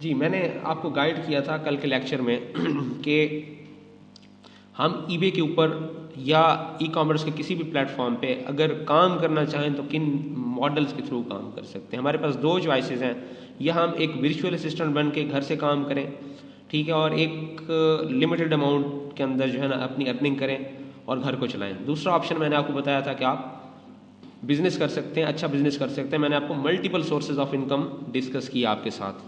जी, मैंने आपको गाइड किया था कल के लेक्चर में कि हम ईबे के ऊपर या ई कॉमर्स के किसी भी प्लेटफॉर्म पे अगर काम करना चाहें तो किन मॉडल्स के थ्रू काम कर सकते हैं। हमारे पास दो चॉइसेस हैं, या हम एक वर्चुअल असिस्टेंट बन के घर से काम करें, ठीक है, और एक लिमिटेड अमाउंट के अंदर जो है ना अपनी अर्निंग करें और घर को चलाएं। दूसरा ऑप्शन मैंने आपको बताया था कि आप बिजनेस कर सकते हैं, अच्छा बिजनेस कर सकते हैं। मैंने आपको multiple sources of income discuss किया आपके साथ,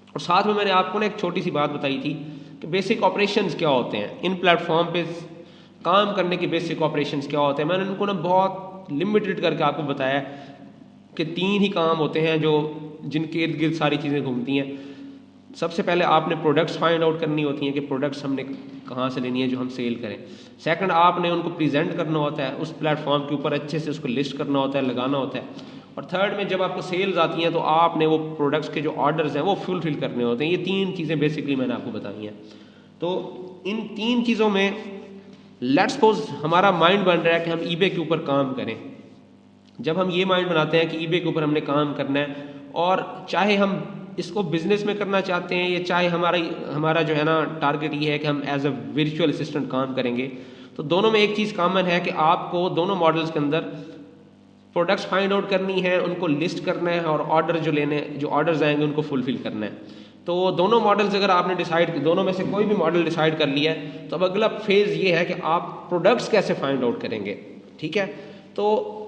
और साथ में मैंने आपको ना एक छोटी सी बात बताई थी कि बेसिक ऑपरेशंस क्या होते हैं, इन प्लेटफॉर्म पे काम करने के बेसिक ऑपरेशंस क्या होते हैं। मैंने उनको ना बहुत लिमिटेड करके आपको बताया कि 3 ही काम होते हैं जो जिनके इर्द गिर्द सारी चीज़ें घूमती हैं। सबसे पहले आपने प्रोडक्ट्स फाइंड आउट करनी होती हैं कि प्रोडक्ट्स हमने कहाँ से लेनी है जो हम सेल करें। सेकंड, आपने उनको प्रेजेंट करना होता है उस प्लेटफॉर्म के ऊपर, अच्छे से उसको लिस्ट करना होता है, लगाना होता है। और थर्ड में जब आपको सेल्स आती हैं तो आपने वो प्रोडक्ट्स के जो ऑर्डर्स हैं वो फुलफिल करने होते हैं। ये 3 चीज़ें बेसिकली मैंने आपको बताई हैं। तो इन 3 चीज़ों में लेट्स सपोज हमारा माइंड बन रहा है कि हम ईबे के ऊपर काम करें। जब हम ये माइंड बनाते हैं कि ईबे के ऊपर हमने काम करना है, और चाहे हम इसको बिजनेस में करना चाहते हैं या चाहे हमारा जो है ना टारगेट ये है कि हम एज अ वर्चुअल असिस्टेंट काम करेंगे, तो दोनों में एक चीज़ कॉमन है कि आपको दोनों मॉडल्स के अंदर प्रोडक्ट्स फाइंड आउट करनी है, उनको लिस्ट करना है, और ऑर्डर जो ऑर्डर्स आएंगे उनको फुलफिल करना है। तो दोनों मॉडल्स अगर आपने डिसाइड, दोनों में से कोई भी मॉडल डिसाइड कर लिया है, तो अब अगला फेज ये है कि आप प्रोडक्ट्स कैसे फाइंड आउट करेंगे। ठीक है, तो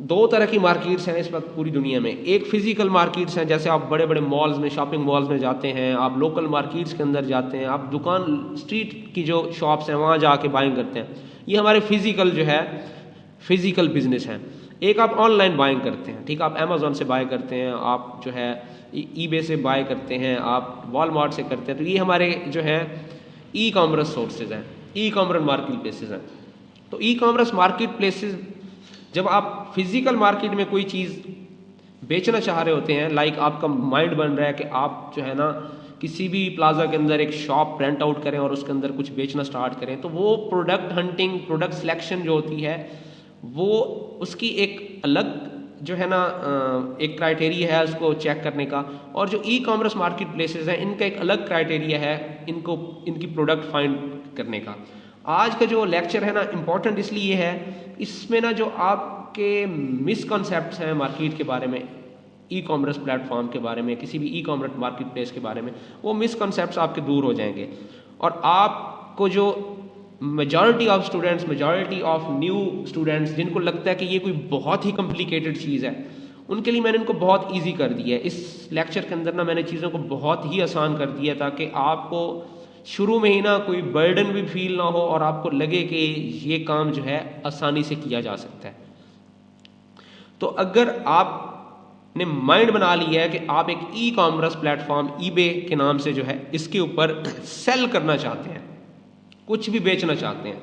2 तरह की मार्केट्स हैं इस वक्त पूरी दुनिया में। एक फिजिकल मार्केट्स हैं, जैसे आप बड़े बड़े मॉल्स में, शॉपिंग मॉल्स में जाते हैं, आप लोकल मार्केट्स के अंदर जाते हैं, आप दुकान स्ट्रीट की जो शॉप्स हैं वहाँ जाके बाइंग करते हैं। ये हमारे फिजिकल जो है फिजिकल बिजनेस हैं। एक आप ऑनलाइन बाइंग करते हैं, ठीक, आप अमेजोन से बाय करते हैं, आप जो है ईबे से बाय करते हैं, आप वॉलमार्ट से करते हैं। तो ये हमारे जो है ई कॉमर्स सोर्सेज हैं, ई कॉमर्स मार्केट प्लेसेस हैं। तो ई कॉमर्स मार्केट प्लेसेस, जब आप फिजिकल मार्केट में कोई चीज़ बेचना चाह रहे होते हैं, लाइक आपका माइंड बन रहा है कि आप जो है ना किसी भी प्लाजा के अंदर एक शॉप रेंट आउट करें और उसके अंदर कुछ बेचना स्टार्ट करें, तो वो प्रोडक्ट हंटिंग, प्रोडक्ट सिलेक्शन जो होती है वो उसकी एक अलग जो है ना एक क्राइटेरिया है उसको चेक करने का। और जो ई कॉमर्स मार्केट प्लेसेस हैं इनका एक अलग क्राइटेरिया है इनकी प्रोडक्ट फाइंड करने का। आज का जो लेक्चर है ना इम्पोर्टेंट इसलिए है, इसमें ना जो आपके मिसकॉन्सेप्ट्स हैं मार्केट के बारे में, ई कॉमर्स प्लेटफॉर्म के बारे में, किसी भी ई कॉमर्स मार्केट प्लेस के बारे में, वो मिसकॉन्सेप्ट्स आपके दूर हो जाएंगे। और आपको जो majority of students, majority of new students जिनको लगता है कि ये कोई बहुत ही कॉम्प्लिकेटेड चीज़ है, उनके लिए मैंने इनको बहुत इजी कर दिया है। इस लेक्चर के अंदर ना मैंने चीज़ों को बहुत ही आसान कर दिया ताकि आपको शुरू में ही ना कोई बर्डन भी फील ना हो और आपको लगे कि ये काम जो है आसानी से किया जा सकता है। तो अगर आपने माइंड बना लिया है कि आप एक ई कॉमर्स प्लेटफॉर्म ईबे के नाम से जो है इसके ऊपर सेल करना चाहते हैं, कुछ भी बेचना चाहते हैं,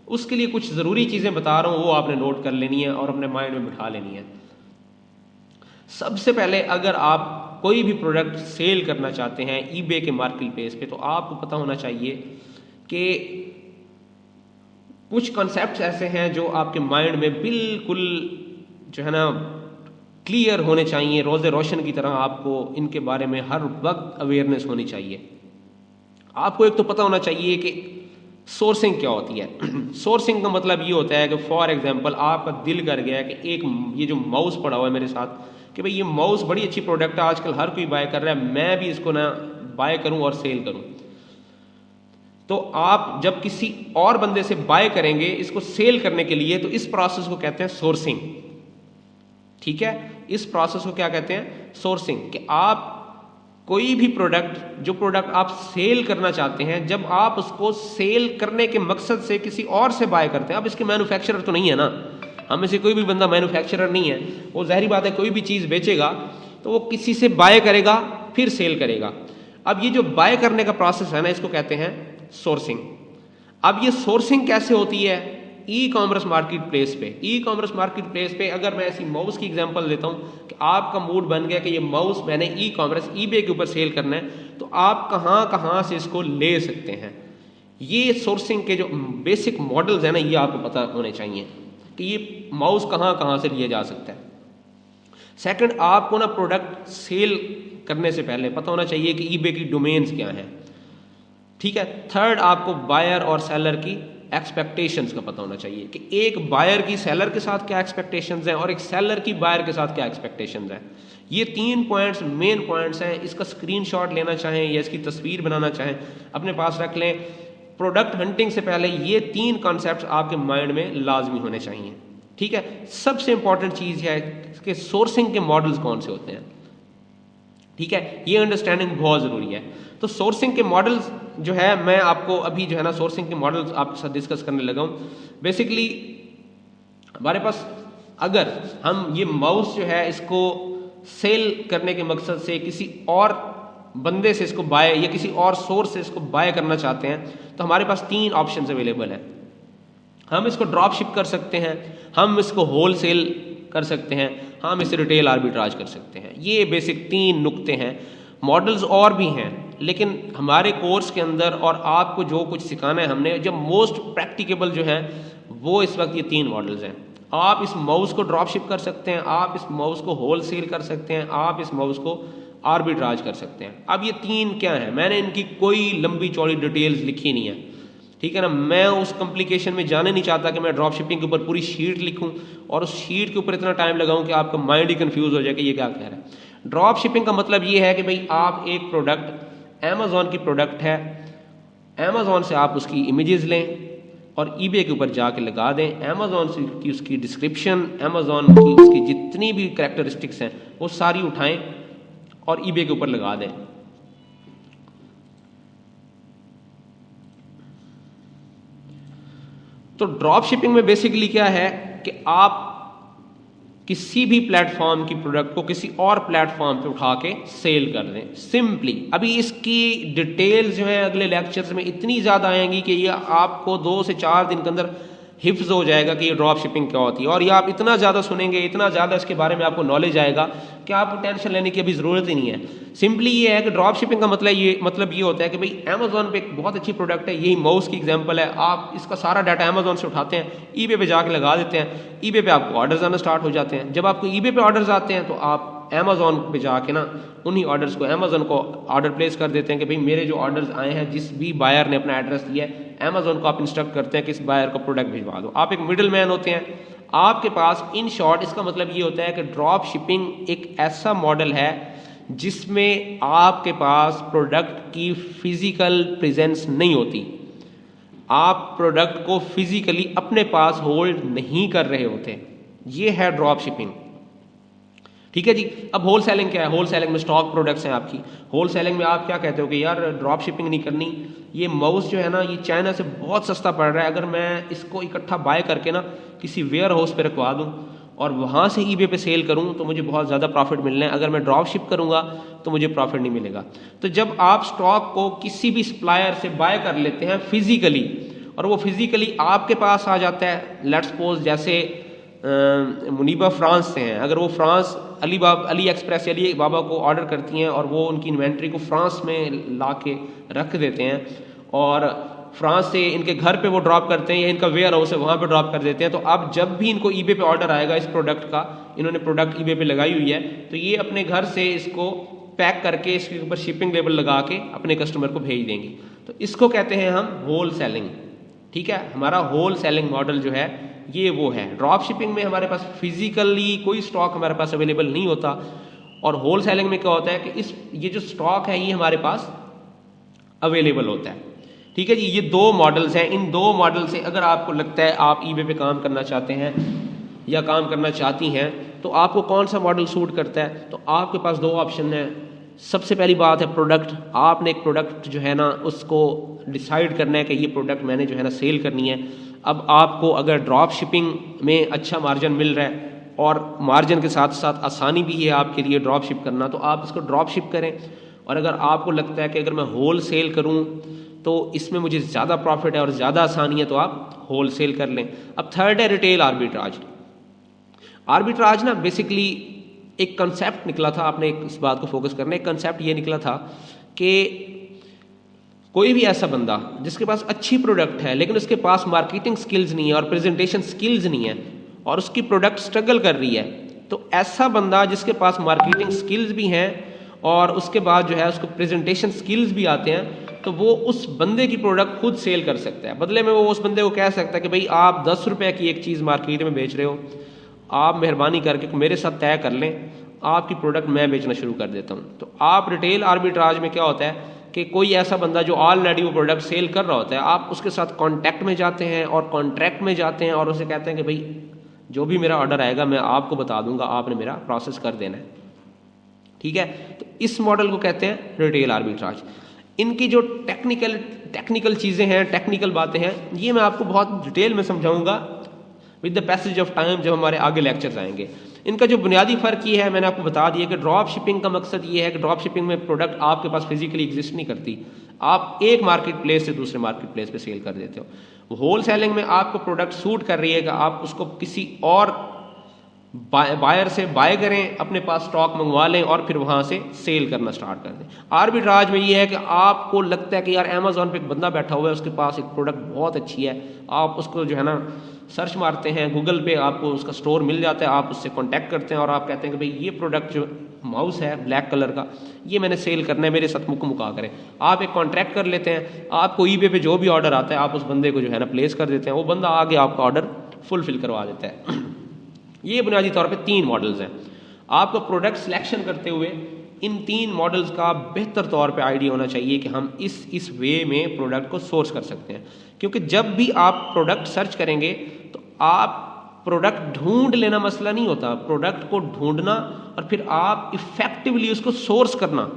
उसके लिए कुछ ज़रूरी चीज़ें बता रहा हूँ वो आपने नोट कर लेनी है और अपने माइंड में बिठा लेनी है। सबसे पहले अगर आप कोई भी प्रोडक्ट सेल करना चाहते हैं ईबे के मार्केट प्लेस पे, तो आपको पता होना चाहिए कि कुछ कॉन्सेप्ट्स ऐसे हैं जो आपके माइंड में बिल्कुल जो है ना क्लियर होने चाहिए, रोज़े रोशन की तरह आपको इनके बारे में हर वक्त अवेयरनेस होनी चाहिए। आपको एक तो पता होना चाहिए कि सोर्सिंग क्या होती है। सोर्सिंग का मतलब ये होता है कि फॉर एग्जांपल आपका दिल कर गया है कि एक ये जो माउस पड़ा हुआ है मेरे साथ, कि भाई ये माउस बड़ी अच्छी प्रोडक्ट है, आजकल हर कोई बाय कर रहा है, मैं भी इसको ना बाय करूं और सेल करूं। तो आप जब किसी और बंदे से बाय करेंगे इसको सेल करने के लिए, तो इस प्रोसेस को कहते हैं सोर्सिंग। ठीक है, इस प्रोसेस को क्या कहते हैं? सोर्सिंग। कि आप कोई भी प्रोडक्ट, जो प्रोडक्ट आप सेल करना चाहते हैं, जब आप उसको सेल करने के मकसद से किसी और से बाय करते हैं, अब इसके मैन्युफैक्चरर तो नहीं है ना, हम में से कोई भी बंदा मैन्युफैक्चरर नहीं है, वो ज़ाहिर बात है कोई भी चीज़ बेचेगा तो वो किसी से बाय करेगा फिर सेल करेगा। अब ये जो बाय करने का प्रोसेस है ना, इसको कहते हैं सोर्सिंग। अब ये सोर्सिंग कैसे होती है? ई कॉमर्स मार्केट प्लेस पे। ई कॉमर्स मार्केट प्लेस पे अगर मैं ऐसी माउस की एग्जांपल देता हूँ कि आपका मूड बन गया कि ये माउस मैंने ई कॉमर्स ईबे के ऊपर सेल करना है, तो आप कहाँ कहाँ से इसको ले सकते हैं। ये सोर्सिंग के जो बेसिक मॉडल्स हैं ना, ये आपको पता होने चाहिए कि ये माउस कहाँ कहाँ से लिया जा सकता है। सेकंड, आपको ना प्रोडक्ट सेल करने से पहले पता होना चाहिए कि ईबे की डोमेन्स क्या हैं, ठीक है। थर्ड, आपको बायर और सेलर की एक्सपेक्टेशंस का पता होना चाहिए कि एक बायर की सेलर के साथ क्या एक्सपेक्टेशंस हैं और एक सेलर की बायर के साथ क्या एक्सपेक्टेशंस हैं। ये 3 पॉइंट्स मेन पॉइंट्स हैं। इसका स्क्रीनशॉट लेना चाहें या इसकी तस्वीर बनाना चाहें अपने पास रख लें। प्रोडक्ट हंटिंग से पहले ये 3 कॉन्सेप्ट्स आपके माइंड में लाजमी होने चाहिए, ठीक है। सबसे इंपॉर्टेंट चीज़ है कि सोर्सिंग के मॉडल्स कौन से होते हैं, ठीक है। ये अंडरस्टैंडिंग बहुत ज़रूरी है। तो सोर्सिंग के मॉडल्स जो है, मैं आपको अभी जो है ना सोर्सिंग के मॉडल्स आपके साथ डिस्कस करने लगा हूँ। बेसिकली हमारे पास अगर हम ये माउस जो है इसको सेल करने के मकसद से किसी और बंदे से इसको बाय या किसी और सोर्स से इसको बाय करना चाहते हैं तो हमारे पास 3 ऑप्शंस अवेलेबल हैं। हम इसको ड्रॉप शिप कर सकते हैं, हम इसको होल सेल कर सकते हैं, हम इसे रिटेल आर्बिट्राज कर सकते हैं। ये बेसिक 3 नुक्ते हैं। मॉडल्स और भी हैं, लेकिन हमारे कोर्स के अंदर और आपको जो कुछ सिखाना है हमने, जब मोस्ट प्रैक्टिकेबल जो है वो इस वक्त ये 3 मॉडल्स हैं। आप इस माउस को ड्रॉप शिप कर सकते हैं, आप इस माउस को होल सेल कर सकते हैं, आप इस माउस को आर्बिट्राज कर सकते हैं। अब ये 3 क्या है, मैंने इनकी कोई लंबी चौड़ी डिटेल्स लिखी नहीं है, ठीक है ना। मैं उस कॉम्प्लिकेशन में जाने नहीं चाहता कि मैं ड्रॉप शिपिंग के ऊपर पूरी शीट लिखूं और उस शीट के ऊपर इतना टाइम लगाऊं कि आपका माइंड ही कंफ्यूज हो जाए कि ये क्या कह रहा है। ड्रॉप शिपिंग का मतलब ये है कि भाई आप एक प्रोडक्ट, अमेजोन की प्रोडक्ट है, अमेजोन से आप उसकी इमेजेस लें और ईबे के ऊपर जाके लगा दें। अमेजोन की उसकी डिस्क्रिप्शन, अमेजोन की उसकी जितनी भी कैरेक्टरिस्टिक्स हैं वो सारी उठाएं और ईबे के ऊपर लगा दें। तो ड्रॉप शिपिंग में बेसिकली क्या है कि आप किसी भी प्लेटफॉर्म की प्रोडक्ट को किसी और प्लेटफॉर्म पे उठा के सेल कर दें, सिंपली। अभी इसकी डिटेल्स जो है अगले लेक्चर्स में इतनी ज़्यादा आएंगी कि ये आपको 2 से 4 दिन के अंदर हिफ्ज हो जाएगा कि ये ड्रॉप शिपिंग क्या होती है। और ये आप इतना ज़्यादा सुनेंगे, इतना ज़्यादा इसके बारे में आपको नॉलेज आएगा कि आपको टेंशन लेने की अभी ज़रूरत ही नहीं है। सिंपली ये है कि ड्रॉप शिपिंग का मतलब ये होता है कि भाई अमेजोन पे एक बहुत अच्छी प्रोडक्ट है, यही माउस की एग्जांपल है। आप इसका सारा डाटा अमेजोन से उठाते हैं, ईबे पे जाके लगा देते हैं, ईबे पे आपको ऑर्डर्स आना स्टार्ट हो जाते हैं। जब आपको ईबे पे ऑर्डर्स आते हैं तो आप अमेजोन पे जाके ना उन्हीं ऑर्डर्स को अमेजोन को ऑर्डर प्लेस कर देते हैं कि भाई मेरे जो ऑर्डर्स आए हैं, जिस भी बायर ने अपना एड्रेस दिया है, अमेजोन को आप इंस्ट्रक्ट करते हैं कि इस बायर को प्रोडक्ट भिजवा दो। आप एक मिडिल मैन होते हैं आपके पास। इन शॉर्ट इसका मतलब ये होता है कि ड्रॉप शिपिंग एक ऐसा मॉडल है जिसमें आपके पास प्रोडक्ट की फिजिकल प्रेजेंस नहीं होती, आप प्रोडक्ट को फिजिकली अपने पास होल्ड नहीं कर रहे होते। ये है ड्रॉप शिपिंग, ठीक है जी। अब होल सेलिंग क्या है? होल सेलिंग में स्टॉक प्रोडक्ट्स हैं आपकी। होल सेलिंग में आप क्या कहते हो कि यार ड्रॉप शिपिंग नहीं करनी, ये माउस जो है ना ये चाइना से बहुत सस्ता पड़ रहा है, अगर मैं इसको इकट्ठा बाय करके ना किसी वेयर हाउस पे रखवा दूं और वहाँ से ईबे पे सेल करूं तो मुझे बहुत ज़्यादा प्रॉफिट मिलना है, अगर मैं ड्रॉप शिप करूंगा तो मुझे प्रॉफिट नहीं मिलेगा। तो जब आप स्टॉक को किसी भी सप्लायर से बाय कर लेते हैं फिजिकली और वो फिजिकली आपके पास आ जाता है, लेट्स सपोज जैसे मुनीबा फ्रांस से हैं, अगर वो फ्रांस अली एक्सप्रेस अली बाबा को ऑर्डर करती हैं और वो उनकी इन्वेंट्री को फ्रांस में ला के रख देते हैं और फ्रांस से इनके घर पे वो ड्रॉप करते हैं या इनका वेयर हाउस है वहाँ पे ड्रॉप कर देते हैं, तो अब जब भी इनको ईबे पे ऑर्डर आएगा इस प्रोडक्ट का, इन्होंने प्रोडक्ट ईबे पे लगाई हुई है, तो ये अपने घर से इसको पैक करके इसके ऊपर शिपिंग लेबल लगा के अपने कस्टमर को भेज देंगे। तो इसको कहते हैं हम होल सेलिंग, ठीक है। हमारा होल सेलिंग मॉडल जो है ये वो है। ड्रॉप शिपिंग में हमारे पास फिजिकली कोई स्टॉक हमारे पास अवेलेबल नहीं होता और होल सेलिंग में क्या होता है कि ये जो स्टॉक है ये हमारे पास अवेलेबल होता है, ठीक है जी। ये 2 मॉडल्स हैं। इन 2 मॉडल से अगर आपको लगता है आप ईबे पे काम करना चाहते हैं या काम करना चाहती हैं तो आपको कौन सा मॉडल सूट करता है, तो आपके पास 2 ऑप्शन हैं। सबसे पहली बात है प्रोडक्ट। आपने एक प्रोडक्ट जो है ना उसको डिसाइड करना है कि ये प्रोडक्ट मैंने जो है ना सेल करनी है। अब आपको अगर ड्रॉप शिपिंग में अच्छा मार्जिन मिल रहा है और मार्जिन के साथ साथ आसानी भी है आपके लिए ड्रॉप शिप करना, तो आप इसको ड्रॉप शिप करें। और अगर आपको लगता है कि अगर मैं होल सेल करूं तो इसमें मुझे ज़्यादा प्रॉफिट है और ज़्यादा आसानी है, तो आप होल सेल कर लें। अब थर्ड है रिटेल आर्बिट्राज। आर्बिट्राज ना बेसिकली एक कंसेप्ट निकला था, आपने इस बात को फोकस करना, एक कंसेप्ट ये निकला था कि कोई भी ऐसा बंदा जिसके पास अच्छी प्रोडक्ट है लेकिन उसके पास मार्केटिंग स्किल्स नहीं है और प्रेजेंटेशन स्किल्स नहीं है और उसकी प्रोडक्ट स्ट्रगल कर रही है, तो ऐसा बंदा जिसके पास मार्केटिंग स्किल्स भी हैं और उसके बाद जो है उसको प्रेजेंटेशन स्किल्स भी आते हैं, तो वो उस बंदे की प्रोडक्ट खुद सेल कर सकता है। बदले में वो उस बंदे को कह सकता है कि भाई आप 10 रुपये की एक चीज़ मार्केट में बेच रहे हो, आप मेहरबानी करके मेरे साथ तय कर लें, आपकी प्रोडक्ट मैं बेचना शुरू कर देता हूँ। तो आप रिटेल आर्बिट्राज में क्या होता है कि कोई ऐसा बंदा जो ऑलरेडी वो प्रोडक्ट सेल कर रहा होता है, आप उसके साथ कॉन्टैक्ट में जाते हैं और कॉन्ट्रैक्ट में जाते हैं और उसे कहते हैं कि भाई जो भी मेरा ऑर्डर आएगा मैं आपको बता दूंगा, आपने मेरा प्रोसेस कर देना है। ठीक है, तो इस मॉडल को कहते हैं रिटेल आर्बिट्राज। इनकी जो टेक्निकल चीज़ें हैं, टेक्निकल बातें हैं, ये मैं आपको बहुत डिटेल में समझाऊंगा with the passage of time जब हमारे आगे लेक्चर्स आएंगे। इनका जो बुनियादी फ़र्क ये है, मैंने आपको बता दिया कि ड्रॉप शिपिंग का मकसद ये है कि ड्रॉप शिपिंग में प्रोडक्ट आपके पास फिजिकली एग्जिस्ट नहीं करती, आप एक मार्केट प्लेस से दूसरे मार्केट प्लेस पे सेल कर देते हो। होल सेलिंग में आपको प्रोडक्ट सूट कर रही है कि आप उसको किसी और बायर से बाय करें, अपने पास स्टॉक मंगवा लें और फिर वहां से सेल करना स्टार्ट कर दें। आर्बिट्राज में ये है कि आपको लगता है कि यार अमेजोन पे एक बंदा बैठा हुआ है, उसके पास एक प्रोडक्ट बहुत अच्छी है, आप उसको जो है ना सर्च मारते हैं गूगल पे, आपको उसका स्टोर मिल जाता है, आप उससे कांटेक्ट करते हैं और आप कहते हैं कि भाई ये प्रोडक्ट जो माउस है ब्लैक कलर का, ये मैंने सेल करना है, मेरे साथ मुका करें। आप एक कॉन्ट्रैक्ट कर लेते हैं, आपको ईबे पे जो भी ऑर्डर आता है आप उस बंदे को जो है ना प्लेस कर देते हैं, वो बंदा आगे आपका ऑर्डर फुलफिल करवा देता है। ये बुनियादी तौर पे 3 मॉडल्स हैं। आपको प्रोडक्ट सिलेक्शन करते हुए इन 3 मॉडल्स का बेहतर तौर पे आइडिया होना चाहिए कि हम इस वे में प्रोडक्ट को सोर्स कर सकते हैं, क्योंकि जब भी आप प्रोडक्ट सर्च करेंगे तो आप प्रोडक्ट ढूंढ लेना मसला नहीं होता, प्रोडक्ट को ढूंढना और फिर आप इफेक्टिवली उसको सोर्स करना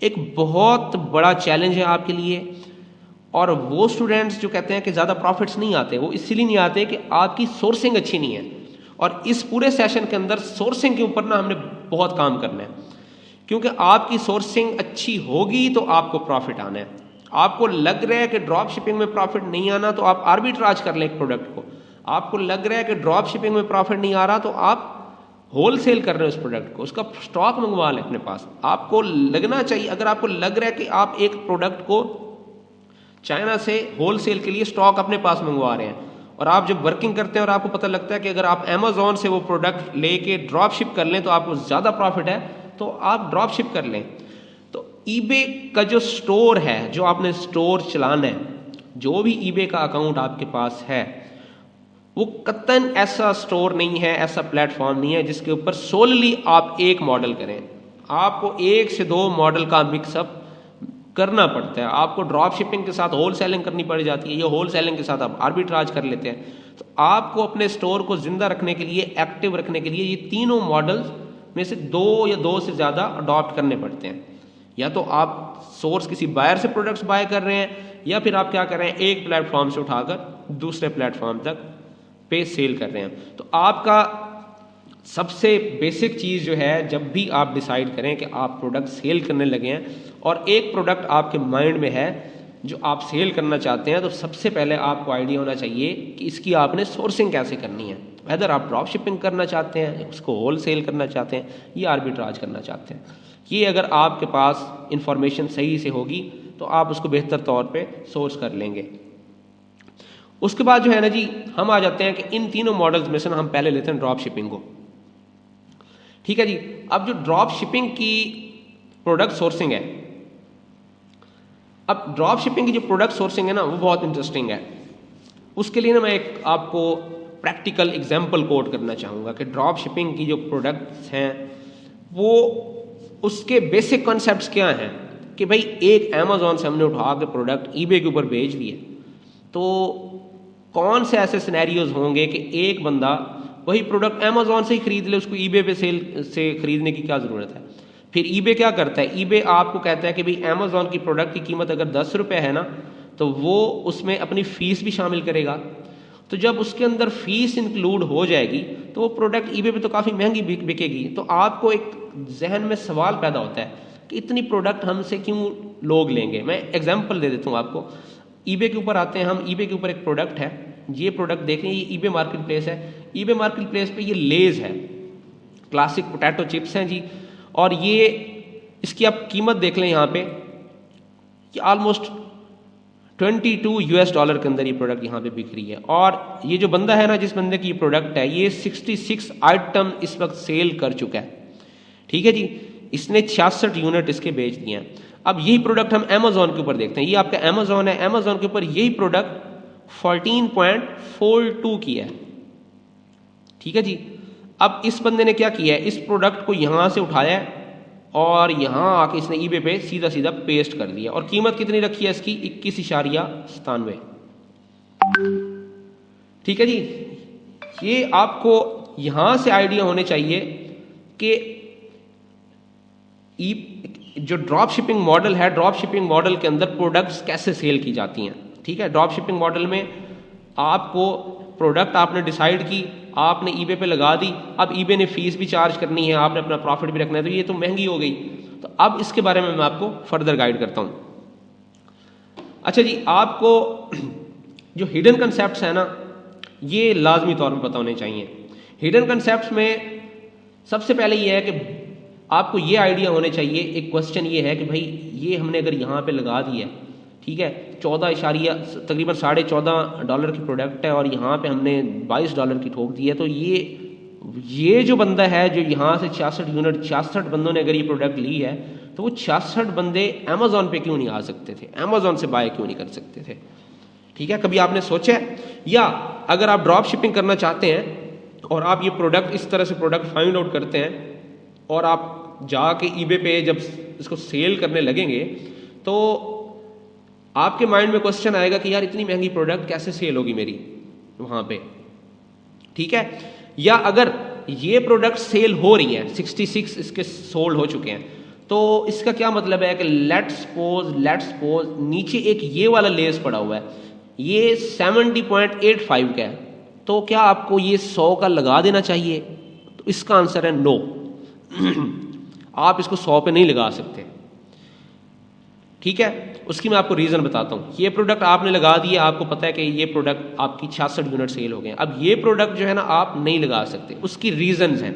एक बहुत बड़ा चैलेंज है आपके लिए। और वो स्टूडेंट्स जो कहते हैं कि ज़्यादा प्रॉफिट्स नहीं आते, वो इसलिए नहीं आते कि आपकी सोर्सिंग अच्छी नहीं है। और इस पूरे सेशन के अंदर सोर्सिंग के ऊपर ना हमने बहुत काम करना है, क्योंकि आपकी सोर्सिंग अच्छी होगी तो आपको प्रॉफिट आना है। आपको लग रहा है कि ड्रॉप शिपिंग में प्रॉफिट नहीं आना तो आप आर्बिट्राज कर लें एक प्रोडक्ट को। आपको लग रहा है कि ड्रॉप शिपिंग में प्रॉफिट नहीं आ रहा तो आप होल सेल कर रहे हो उस प्रोडक्ट को, उसका स्टॉक मंगवा लें अपने पास। आपको लगना चाहिए, अगर आपको लग रहा है कि आप एक प्रोडक्ट को चाइना से होल सेल के लिए स्टॉक अपने पास मंगवा रहे हैं और आप जब वर्किंग करते हैं और आपको पता लगता है कि अगर आप अमेजोन से वो प्रोडक्ट लेके ड्रॉप शिप कर लें तो आपको ज़्यादा प्रॉफिट है, तो आप ड्रॉप शिप कर लें। तो ईबे का जो स्टोर है, जो आपने स्टोर चलाना है, जो भी ईबे का अकाउंट आपके पास है, वो कतन ऐसा स्टोर नहीं है, ऐसा प्लेटफॉर्म नहीं है जिसके ऊपर सोलली आप एक मॉडल करें। आपको 1 से 2 मॉडल का मिक्सअप करना पड़ता है। आपको ड्रॉप शिपिंग के साथ होल सेलिंग करनी पड़ जाती है, या होल सेलिंग के साथ आप आर्बिट्राज कर लेते हैं। तो आपको अपने स्टोर को जिंदा रखने के लिए, एक्टिव रखने के लिए ये तीनों मॉडल्स में से 2 या 2 से ज़्यादा अडॉप्ट करने पड़ते हैं। या तो आप सोर्स किसी बायर से प्रोडक्ट्स बाय कर रहे हैं, या फिर आप क्या कर रहे हैं, एक प्लेटफॉर्म से उठाकर दूसरे प्लेटफॉर्म तक पे सेल कर रहे हैं। तो आपका सबसे बेसिक चीज़ जो है, जब भी आप डिसाइड करें कि आप प्रोडक्ट सेल करने लगे हैं और एक प्रोडक्ट आपके माइंड में है जो आप सेल करना चाहते हैं, तो सबसे पहले आपको आइडिया होना चाहिए कि इसकी आपने सोर्सिंग कैसे करनी है। अगर आप ड्रॉप शिपिंग करना चाहते हैं, उसको होल सेल करना चाहते हैं, या आर्बिट्राज करना चाहते हैं, ये अगर आपके पास इंफॉर्मेशन सही से होगी तो आप उसको बेहतर तौर पे सोर्स कर लेंगे। उसके बाद जो है ना जी, हम आ जाते हैं कि इन तीनों मॉडल्स में से हम पहले लेते हैं ड्रॉप शिपिंग को। ठीक है जी। अब जो ड्रॉप शिपिंग की प्रोडक्ट सोर्सिंग है, अब ड्रॉप शिपिंग की जो प्रोडक्ट सोर्सिंग है ना, वो बहुत इंटरेस्टिंग है। उसके लिए ना मैं एक आपको प्रैक्टिकल एग्जांपल कोट करना चाहूँगा कि ड्रॉप शिपिंग की जो प्रोडक्ट्स हैं वो उसके बेसिक कॉन्सेप्ट्स क्या हैं। कि भाई एक अमेजोन से हमने उठा के प्रोडक्ट ईबे के ऊपर भेज दिए, तो कौन से ऐसे सिनेरियोज होंगे कि एक बंदा वही प्रोडक्ट अमेजोन से ही खरीद ले, उसको ईबे पे सेल से खरीदने की क्या ज़रूरत है। फिर ईबे क्या करता है, ईबे आपको कहता है कि भाई अमेजोन की प्रोडक्ट की कीमत अगर 10 रुपये है ना, तो वो उसमें अपनी फ़ीस भी शामिल करेगा। तो जब उसके अंदर फ़ीस इंक्लूड हो जाएगी तो वो प्रोडक्ट ईबे पे तो काफ़ी महंगी बिकेगी। तो आपको एक जहन में सवाल पैदा होता है कि इतनी प्रोडक्ट हमसे क्यों लोग लेंगे। मैं एग्जाम्पल दे देता हूँ आपको। ईबे के ऊपर आते हैं हम। ईबे के ऊपर एक प्रोडक्ट है, ये प्रोडक्ट देखें, ये ईबे मार्केट प्लेस है। ईबे मार्केट प्लेस पे ये लेज़ है, क्लासिक पोटैटो चिप्स हैं जी, और ये इसकी आप कीमत देख लें यहाँ पे, ये ऑलमोस्ट $22 के अंदर ये प्रोडक्ट यहाँ पे बिक रही है। और ये जो बंदा है ना, जिस बंदे की ये प्रोडक्ट है, ये 66 आइटम इस वक्त सेल कर चुका है। ठीक है जी। इसने 66 यूनिट इसके बेच दिए हैं। अब यही प्रोडक्ट हम अमेजोन के ऊपर देखते हैं, ये आपका अमेजोन है, अमेजोन के ऊपर यही प्रोडक्ट 14.42 की है। ठीक है जी। अब इस बंदे ने क्या किया है, इस प्रोडक्ट को यहां से उठाया है और यहां आके इसने ईबे पे सीधा सीधा पेस्ट कर दिया, और कीमत कितनी रखी है इसकी, 21.97। ठीक है जी। ये आपको यहां से आइडिया होने चाहिए कि जो ड्रॉप शिपिंग मॉडल है, ड्रॉप शिपिंग मॉडल के अंदर प्रोडक्ट्स कैसे सेल की जाती हैं। ठीक है, ड्रॉप शिपिंग मॉडल में आपको प्रोडक्ट आपने डिसाइड की, आपने ईबे पे लगा दी, अब ईबे ने फीस भी चार्ज करनी है, आपने अपना प्रॉफिट भी रखना है, तो ये तो महंगी हो गई। तो अब इसके बारे में मैं आपको फर्दर गाइड करता हूं। अच्छा जी, आपको जो हिडन कंसेप्ट्स है ना, ये लाजमी तौर पर पता होने चाहिए। हिडन कंसेप्ट्स में सबसे पहले ये है कि आपको ये आइडिया होने चाहिए, एक क्वेश्चन ये है कि भाई ये हमने अगर यहाँ पे लगा दिया है, ठीक है, तकरीबन $14.5 की प्रोडक्ट है और यहाँ पे हमने $22 की ठोक दी है, तो ये जो बंदा है जो यहाँ से 66 यूनिट 66 बंदों ने अगर ये प्रोडक्ट ली है, तो वो 66 बंदे अमेजोन पे क्यों नहीं आ सकते थे, अमेजोन से बाय क्यों नहीं कर सकते थे। ठीक है, कभी आपने सोचा है? या अगर आप ड्रॉप शिपिंग करना चाहते हैं और आप ये प्रोडक्ट इस तरह से प्रोडक्ट फाइंड आउट करते हैं और आप जाके ईबे पे जब इसको सेल करने लगेंगे, तो आपके माइंड में क्वेश्चन आएगा कि यार इतनी महंगी प्रोडक्ट कैसे सेल होगी मेरी वहां पे। ठीक है, या अगर ये प्रोडक्ट सेल हो रही है, 66 इसके सोल्ड हो चुके हैं, तो इसका क्या मतलब है कि लेट्स सपोज नीचे एक ये वाला लेस पड़ा हुआ है, ये 70.85 का है, तो क्या आपको ये 100 का लगा देना चाहिए? तो इसका आंसर है नो। आप इसको 100 पे नहीं लगा सकते। ठीक है, उसकी मैं आपको रीजन बताता हूं। ये प्रोडक्ट आपने लगा दिया, आपको पता है कि ये प्रोडक्ट आपकी 66 यूनिट सेल हो गए, अब ये प्रोडक्ट जो है ना आप नहीं लगा सकते, उसकी रीजंस हैं।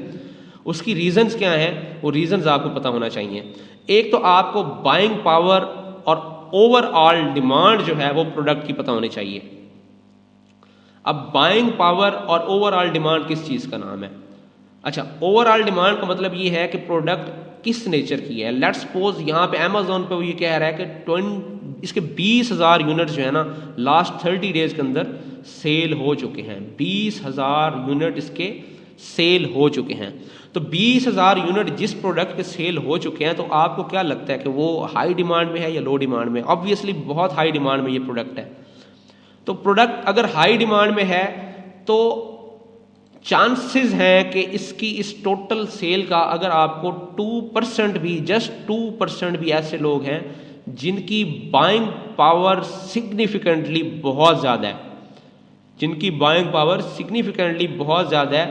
उसकी रीजंस क्या हैं, वो रीजंस आपको पता होना चाहिए। एक तो आपको बाइंग पावर और ओवरऑल डिमांड जो है वो प्रोडक्ट की पता होनी चाहिए। अब बाइंग पावर और ओवरऑल डिमांड किस चीज का नाम है? अच्छा, ओवरऑल डिमांड का मतलब ये है कि प्रोडक्ट किस नेचर की है। लेट्स सपोज यहाँ पे अमेजोन पे वो ये कह रहा है कि इसके 20,000 यूनिट जो है ना लास्ट 30 डेज के अंदर सेल हो चुके हैं। 20,000 यूनिट इसके सेल हो चुके हैं। तो 20,000 यूनिट जिस प्रोडक्ट के सेल हो चुके हैं, तो आपको क्या लगता है कि वो हाई डिमांड में है या लो डिमांड में? ऑब्वियसली बहुत हाई डिमांड में ये प्रोडक्ट है। तो प्रोडक्ट अगर हाई डिमांड में है तो चांसेस हैं कि इसकी इस टोटल सेल का अगर आपको 2% भी, जस्ट 2% भी ऐसे लोग हैं जिनकी बाइंग पावर सिग्निफिकेंटली बहुत ज़्यादा है, जिनकी बाइंग पावर सिग्निफिकेंटली बहुत ज़्यादा है,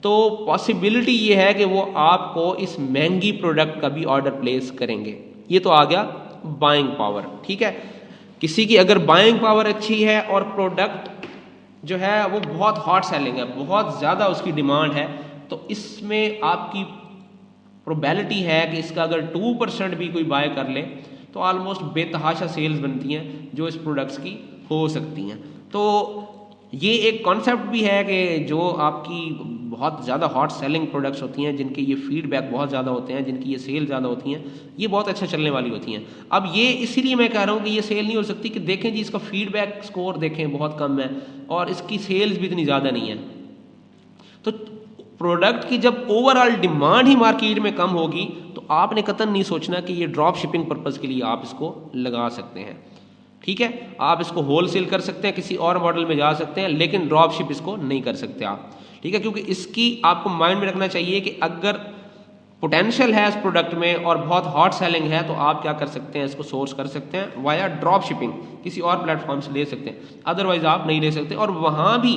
तो पॉसिबिलिटी ये है कि वो आपको इस महंगी प्रोडक्ट का भी ऑर्डर प्लेस करेंगे। ये तो आ गया बाइंग पावर। ठीक है, किसी की अगर बाइंग पावर अच्छी है और प्रोडक्ट जो है वो बहुत हॉट सेलिंग है, बहुत ज़्यादा उसकी डिमांड है, तो इसमें आपकी प्रोबेबिलिटी है कि इसका अगर 2% भी कोई बाय कर ले तो ऑलमोस्ट बेतहाशा सेल्स बनती हैं जो इस प्रोडक्ट्स की हो सकती हैं। तो ये एक कॉन्सेप्ट भी है कि जो आपकी बहुत ज़्यादा हॉट सेलिंग प्रोडक्ट्स होती हैं, जिनके ये फीडबैक बहुत ज़्यादा होते हैं, जिनकी ये सेल ज़्यादा होती हैं, ये बहुत अच्छा चलने वाली होती हैं। अब ये इसीलिए मैं कह रहा हूँ कि ये सेल नहीं हो सकती कि देखें जी इसका फीडबैक स्कोर देखें बहुत कम है और इसकी सेल्स भी इतनी ज़्यादा नहीं है। तो प्रोडक्ट की जब ओवरऑल डिमांड ही मार्केट में कम होगी तो आपने कतई नहीं सोचना कि ये ड्रॉप शिपिंग पर्पज़ के लिए आप इसको लगा सकते हैं। ठीक है, आप इसको होलसेल कर सकते हैं, किसी और मॉडल में जा सकते हैं, लेकिन ड्रॉप शिप इसको नहीं कर सकते आप। ठीक है, क्योंकि इसकी आपको माइंड में रखना चाहिए कि अगर पोटेंशियल है इस प्रोडक्ट में और बहुत हॉट सेलिंग है तो आप क्या कर सकते हैं, इसको सोर्स कर सकते हैं वाया ड्रॉप शिपिंग, किसी और प्लेटफॉर्म से ले सकते हैं, अदरवाइज आप नहीं ले सकते। और वहां भी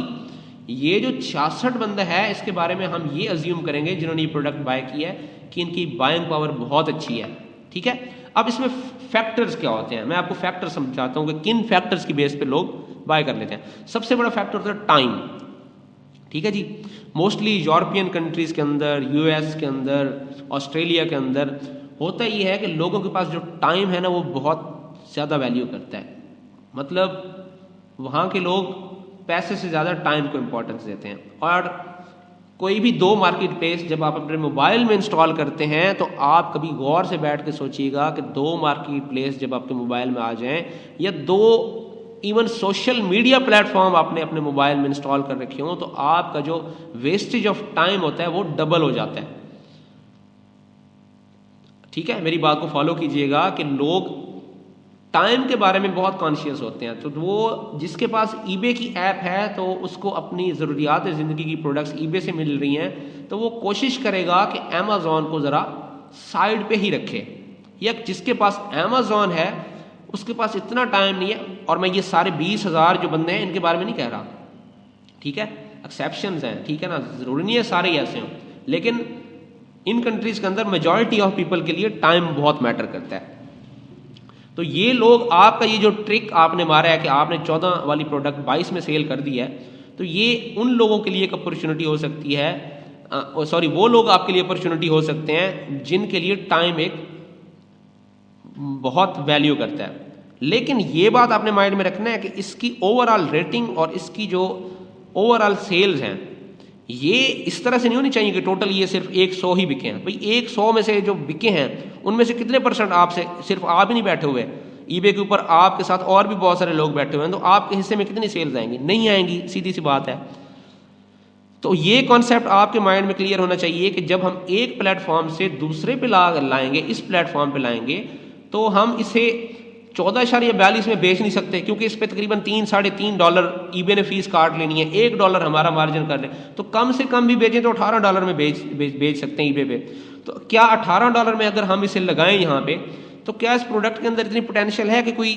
ये जो 66 बंदा है इसके बारे में हम ये अज्यूम करेंगे जिन्होंने ये प्रोडक्ट बाय किया है कि इनकी बाइंग पावर बहुत अच्छी है। ठीक है, अब इसमें फैक्टर्स क्या होते हैं, मैं आपको फैक्टर समझाता हूं कि किन फैक्टर्स की बेस पे लोग बाय कर लेते हैं। सबसे बड़ा फैक्टर होता है टाइम। ठीक है जी, मोस्टली यूरोपियन कंट्रीज के अंदर, यूएस के अंदर, ऑस्ट्रेलिया के अंदर होता ये है कि लोगों के पास जो टाइम है ना वो बहुत ज़्यादा वैल्यू करता है। मतलब वहाँ के लोग पैसे से ज़्यादा टाइम को इम्पोर्टेंस देते हैं। और कोई भी दो मार्केट प्लेस जब आप अपने मोबाइल में इंस्टॉल करते हैं तो आप कभी गौर से बैठ के सोचिएगा कि दो मार्केट प्लेस जब आपके मोबाइल में आ जाएं, या दो इवन सोशल मीडिया प्लेटफॉर्म आपने अपने मोबाइल में इंस्टॉल कर रखे हो, तो आपका जो वेस्टेज ऑफ टाइम होता है वो डबल हो जाता है। ठीक है, मेरी बात को फॉलो कीजिएगा कि लोग टाइम के बारे में बहुत कॉन्शियस होते हैं। तो वो जिसके पास ईबे की ऐप है तो उसको अपनी ज़रूरियात ज़िंदगी की प्रोडक्ट्स ईबे से मिल रही हैं, तो वो कोशिश करेगा कि अमेज़ॉन को ज़रा साइड पे ही रखे। या जिसके पास अमेज़ॉन है उसके पास इतना टाइम नहीं है, और मैं ये सारे 20,000 जो बंदे हैं इनके बारे में नहीं कह रहा, ठीक है, एक्सेप्शंस हैं, ठीक है ना, ज़रूरी नहीं है सारे ही ऐसे हों, लेकिन इन कंट्रीज़ के अंदर मेजॉरिटी ऑफ पीपल के लिए टाइम बहुत मैटर करता है। तो ये लोग, आपका ये जो ट्रिक आपने मारा है कि आपने 14 वाली प्रोडक्ट 22 में सेल कर दी है, तो ये उन लोगों के लिए एक अपॉर्चुनिटी हो सकती है, सॉरी वो लोग आपके लिए अपॉर्चुनिटी हो सकते हैं जिनके लिए टाइम एक बहुत वैल्यू करता है। लेकिन ये बात आपने माइंड में रखना है कि इसकी ओवरऑल रेटिंग और इसकी जो ओवरऑल सेल्स हैं ये इस तरह से नहीं होनी चाहिए कि टोटल ये सिर्फ 100 ही बिके हैं। भाई 100 में से जो बिके हैं उनमें से कितने परसेंट आपसे, सिर्फ आप ही नहीं बैठे हुए, ईबे के ऊपर आपके साथ और भी बहुत सारे लोग बैठे हुए हैं, तो आपके हिस्से में कितनी सेल्स आएंगी? नहीं आएंगी, सीधी सी बात है। तो ये कॉन्सेप्ट आपके माइंड में क्लियर होना चाहिए कि जब हम एक प्लेटफॉर्म से दूसरे पे लाएंगे, इस प्लेटफॉर्म पे लाएंगे, तो हम इसे 14.42 में बेच नहीं सकते, क्योंकि इस पे तकरीबन $3-3.5 ईबे ने फीस काट लेनी है, $1 हमारा मार्जिन कर ले, तो कम से कम भी बेचें तो $18 में बेच सकते हैं ईबे पे। तो क्या $18 में अगर हम इसे लगाएं यहाँ पे, तो क्या इस प्रोडक्ट के अंदर इतनी पोटेंशियल है कि कोई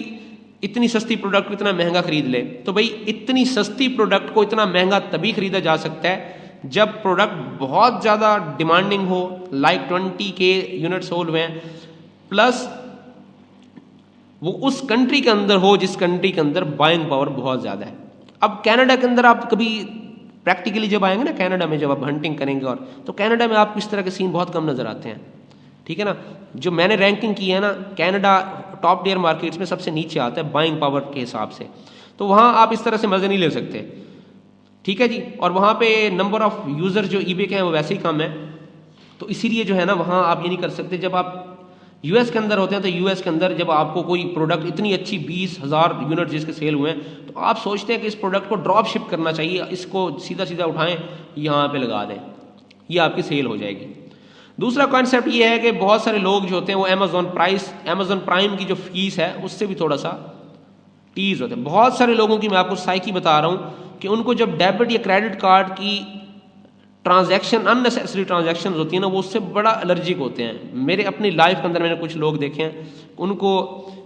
इतनी सस्ती प्रोडक्ट को इतना महंगा खरीद ले? तो भाई इतनी सस्ती प्रोडक्ट को इतना महंगा तभी खरीदा जा सकता है जब प्रोडक्ट बहुत ज़्यादा डिमांडिंग हो, लाइक 20K यूनिट सोल्ड हुए हैं, प्लस वो उस कंट्री के अंदर हो जिस कंट्री के अंदर बाइंग पावर बहुत ज़्यादा है। अब कनाडा के अंदर आप कभी प्रैक्टिकली जब आएंगे ना कनाडा में, जब आप हंटिंग करेंगे, और तो कनाडा में आपको इस तरह के सीन बहुत कम नज़र आते हैं, ठीक है ना। जो मैंने रैंकिंग की है ना, कनाडा टॉप टियर मार्केट्स में सबसे नीचे आता है बाइंग पावर के हिसाब से, तो वहाँ आप इस तरह से मज़े नहीं ले सकते, ठीक है जी। और वहाँ पे नंबर ऑफ यूज़र जो ईबे के हैं वो वैसे ही कम है, तो इसीलिए जो है ना वहाँ आप ये नहीं कर सकते। जब आप यूएस के अंदर होते हैं तो यूएस के अंदर जब आपको कोई प्रोडक्ट इतनी अच्छी 20,000 यूनिट जिसके सेल हुए हैं, तो आप सोचते हैं कि इस प्रोडक्ट को ड्रॉप शिप करना चाहिए, इसको सीधा सीधा उठाएं यहाँ पे लगा दें, ये आपकी सेल हो जाएगी। दूसरा कॉन्सेप्ट ये है कि बहुत सारे लोग जो होते हैं वो अमेज़ॉन प्राइम की जो फीस है उससे भी थोड़ा सा टीज होते हैं। बहुत सारे लोगों की मैं आपको साइकी बता रहा हूँ कि उनको जब डेबिट या क्रेडिट कार्ड की ट्रांजैक्शन, अननेसेसरी ट्रांजैक्शन होती है ना, वो उससे बड़ा एलर्जिक होते हैं। मेरे अपनी लाइफ के अंदर मैंने कुछ लोग देखे हैं, उनको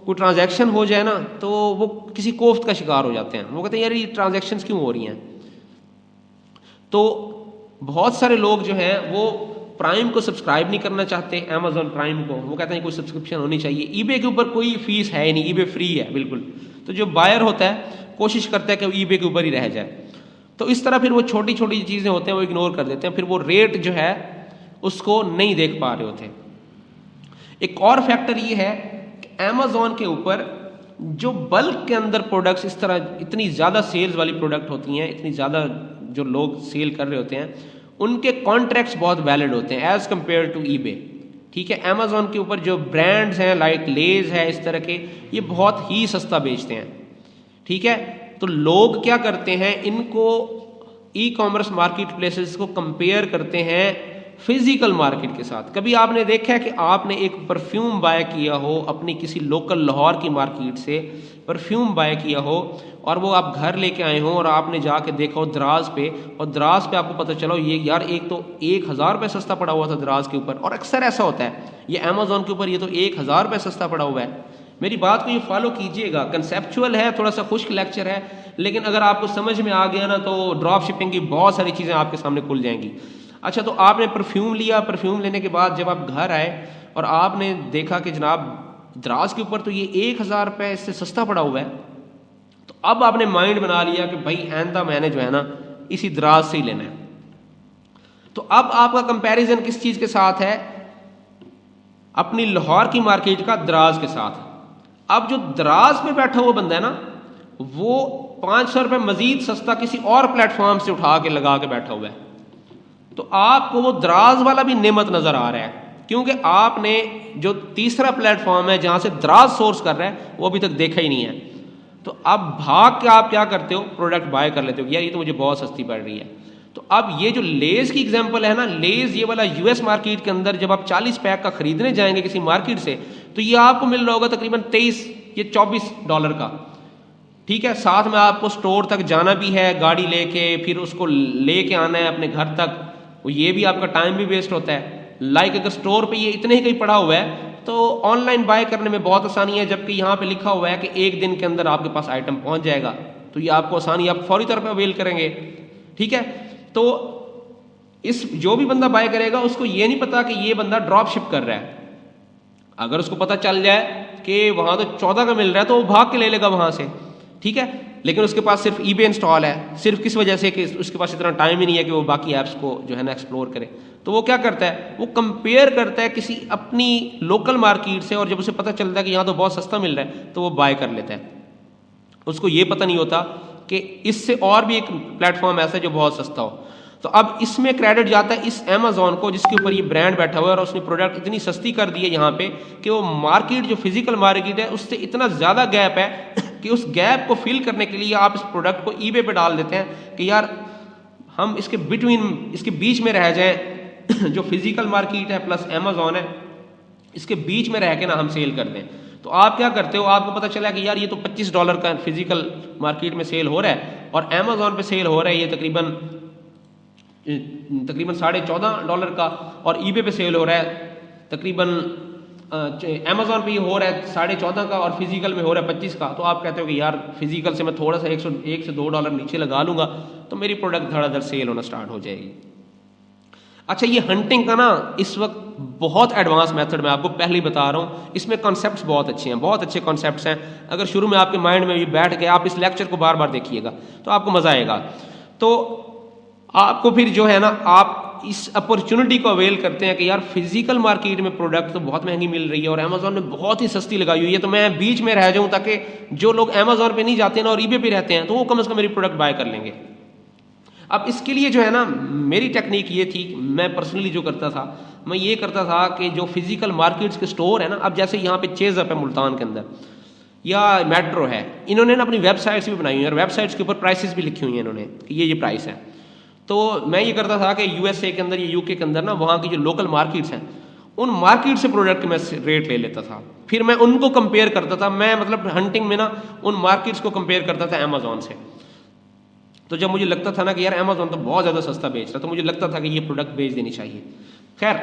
कोई ट्रांजैक्शन हो जाए ना तो वो किसी कोफ्त का शिकार हो जाते हैं। वो कहते हैं यार ये ट्रांजैक्शंस क्यों हो रही हैं। तो बहुत सारे लोग जो हैं वो प्राइम को सब्सक्राइब नहीं करना चाहते, अमेज़ॉन प्राइम को, वो कहते हैं कोई सब्सक्रिप्शन होनी चाहिए। ईबे के ऊपर कोई फीस है नहीं, ईबे फ्री है बिल्कुल। तो जो बायर होता है कोशिश करता है कि ईबे के ऊपर ही रह जाए, तो इस तरह फिर वो छोटी छोटी चीज़ें होते हैं वो इग्नोर कर देते हैं, फिर वो रेट जो है उसको नहीं देख पा रहे होते। एक और फैक्टर ये है कि अमेज़ॉन के ऊपर जो बल्क के अंदर प्रोडक्ट्स इस तरह इतनी ज़्यादा सेल्स वाली प्रोडक्ट होती हैं, इतनी ज़्यादा जो लोग सेल कर रहे होते हैं, उनके कॉन्ट्रैक्ट्स बहुत वैलिड होते हैं एज़ कम्पेयर टू ईबे, ठीक है। अमेज़ॉन के ऊपर जो ब्रांड्स हैं लाइक लेज है, इस तरह के, ये बहुत ही सस्ता बेचते हैं, ठीक है। तो लोग क्या करते हैं, इनको ई कॉमर्स मार्केट प्लेसेस को कंपेयर करते हैं फिजिकल मार्केट के साथ। कभी आपने देखा है कि आपने एक परफ्यूम बाय किया हो अपनी किसी लोकल लाहौर की मार्केट से, परफ्यूम बाय किया हो और वो आप घर लेके आए हो और आपने जाके देखा हो दराज पे, और दराज पे आपको पता चला ये यार एक तो 1,000 रुपये सस्ता पड़ा हुआ था दराज के ऊपर, और अक्सर ऐसा होता है ये अमेज़ॉन के ऊपर ये तो 1,000 रुपये सस्ता पड़ा हुआ है। मेरी बात को ये फॉलो कीजिएगा, कंसेप्चुअल है, थोड़ा सा खुश्क लेक्चर है, लेकिन अगर आपको समझ में आ गया ना तो ड्रॉप शिपिंग की बहुत सारी चीज़ें आपके सामने खुल जाएंगी। अच्छा, तो आपने परफ्यूम लिया, परफ्यूम लेने के बाद जब आप घर आए और आपने देखा कि जनाब दराज के ऊपर तो ये 1,000 रुपये इससे सस्ता पड़ा हुआ है, तो अब आपने माइंड बना लिया कि भाई आइंदा मैंने जो है ना इसी दराज से ही लेना है। तो अब आपका कंपैरिजन किस चीज़ के साथ है, अपनी लाहौर की मार्केट का दराज के साथ। अब जो दराज पे बैठा हुआ बंदा है ना, वो 500 रुपये मजीद सस्ता किसी और प्लेटफॉर्म से उठा के लगा के बैठा हुआ है, तो आपको वो दराज वाला भी नेमत नजर आ रहा है, क्योंकि आपने जो तीसरा प्लेटफॉर्म है जहां से दराज सोर्स कर रहा है वो अभी तक देखा ही नहीं है। तो अब भाग के आप क्या करते हो, प्रोडक्ट बाय कर लेते हो, यार ये तो मुझे बहुत सस्ती पड़ रही है। तो अब ये जो लेज की एग्जांपल है ना, लेज ये वाला यूएस मार्केट के अंदर जब आप 40 पैक का खरीदने जाएंगे किसी मार्केट से, तो ये आपको मिल रहा होगा तकरीबन 23 या 24 डॉलर का। ठीक है, साथ में आपको स्टोर तक जाना भी है गाड़ी लेके, फिर उसको लेके आना है अपने घर तक, ये भी आपका टाइम भी वेस्ट होता है। लाइक अगर स्टोर पे ये इतने ही कहीं पड़ा हुआ है तो ऑनलाइन बाय करने में बहुत आसानी है, जबकि यहाँ पे लिखा हुआ है कि 1 दिन के अंदर आपके पास आइटम पहुंच जाएगा, तो ये आपको आसानी, आप फौरी तौर पे अवेल करेंगे। ठीक है, तो इस जो भी बंदा बाय करेगा उसको ये नहीं पता कि ये बंदा ड्रॉप शिप कर रहा है। अगर उसको पता चल जाए कि वहां तो 14 का मिल रहा है तो वो भाग के ले लेगा वहां से। ठीक है, लेकिन उसके पास सिर्फ ईबे इंस्टॉल है, सिर्फ किस वजह से कि उसके पास इतना टाइम ही नहीं है कि वो बाकी ऐप्स को जो है ना एक्सप्लोर करे। तो वो क्या करता है, वो कंपेयर करता है किसी अपनी लोकल मार्केट से, और जब उसे पता चलता है कि यहाँ तो बहुत सस्ता मिल रहा है तो वो बाय कर लेता है। उसको ये पता नहीं होता कि इससे और भी एक प्लेटफॉर्म ऐसा है जो बहुत सस्ता हो। तो अब इसमें क्रेडिट जाता है इस अमेजोन को, जिसके ऊपर ये ब्रांड बैठा हुआ है, और उसने प्रोडक्ट इतनी सस्ती कर दी है यहाँ पे कि वो मार्केट जो फिजिकल मार्केट है उससे इतना ज्यादा गैप है कि उस गैप को फिल करने के लिए आप इस प्रोडक्ट को ईबे पे डाल देते हैं कि यार हम इसके बिटवीन, इसके बीच में रह जाएं जो फिजिकल मार्केट है प्लस अमेजोन है, इसके बीच में रह के ना हम सेल कर दें। तो आप क्या करते हो, आपको पता चला कि यार ये तो 25 डॉलर का फिजिकल मार्केट में सेल हो रहा है और अमेजोन पे सेल हो रहा है ये तकरीबन 14.5 डॉलर का, और ईबे पे सेल हो रहा है तकरीबन अमेजोन पे ये हो रहा है 14.5 का, और फिजिकल में हो रहा है 25 का। तो आप कहते हो कि यार फिजिकल से मैं थोड़ा सा 1 से 2 डॉलर नीचे लगा लूंगा तो मेरी प्रोडक्ट धड़ाधड़ सेल होना स्टार्ट हो जाएगी। अच्छा, ये हंटिंग का ना इस वक्त बहुत एडवांस मेथड मैं आपको पहले ही बता रहा हूँ, इसमें कॉन्सेप्ट्स बहुत अच्छे हैं, बहुत अच्छे कॉन्सेप्ट्स हैं। अगर शुरू में आपके माइंड में भी बैठ के आप इस लेक्चर को बार बार देखिएगा तो आपको मजा आएगा। तो आपको फिर जो है ना, आप इस अपॉर्चुनिटी को अवेल करते हैं कि यार फिजिकल मार्केट में प्रोडक्ट तो बहुत महंगी मिल रही है और अमेजोन ने बहुत ही सस्ती लगाई हुई है, तो मैं बीच में रह जाऊं ताकि जो लोग अमेजोन पे नहीं जाते ना और ईबे पे रहते हैं तो वो कम से कम मेरी प्रोडक्ट बाय कर लेंगे। अब इसके लिए जो है ना, मेरी टेक्निक ये थी, मैं पर्सनली जो करता था, मैं ये करता था कि जो फिजिकल मार्केट्स के स्टोर है ना, अब जैसे यहाँ पे चेज अप है मुल्तान के अंदर या मेट्रो है, इन्होंने ना अपनी वेबसाइट्स भी बनाई हुई है और वेबसाइट्स के ऊपर प्राइसेस भी लिखी हुई हैं इन्होंने कि ये प्राइस है। तो मैं ये करता था कि यूएसए के अंदर या यूके के अंदर ना वहाँ की जो लोकल मार्केट्स हैं उन मार्केट से प्रोडक्ट मैं रेट ले लेता था, फिर मैं उनको कंपेयर करता था। मैं मतलब हंटिंग में ना उन मार्केट्स को कंपेयर करता था अमेजोन से। तो जब मुझे लगता था ना कि यार अमेजोन तो बहुत ज़्यादा सस्ता बेच रहा है, तो मुझे लगता था कि ये प्रोडक्ट बेच देनी चाहिए। खैर,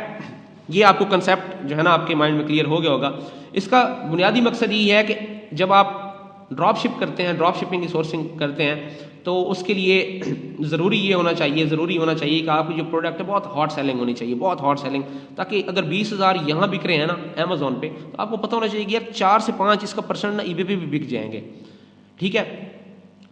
ये आपको कंसेप्ट जो है ना आपके माइंड में क्लियर हो गया होगा। इसका बुनियादी मकसद ये है कि जब आप ड्रॉप शिप करते हैं, ड्रॉप शिपिंग की सोर्सिंग करते हैं, तो उसके लिए ज़रूरी होना चाहिए कि आपकी जो प्रोडक्ट है बहुत हॉट सेलिंग होनी चाहिए, बहुत हॉट सेलिंग, ताकि अगर 20,000 यहाँ बिक रहे हैं ना अमेजोन पे, तो आपको पता होना चाहिए कि यार 4 से 5 इसका परसेंट ना ईबे पे भी बिक जाएंगे। ठीक है,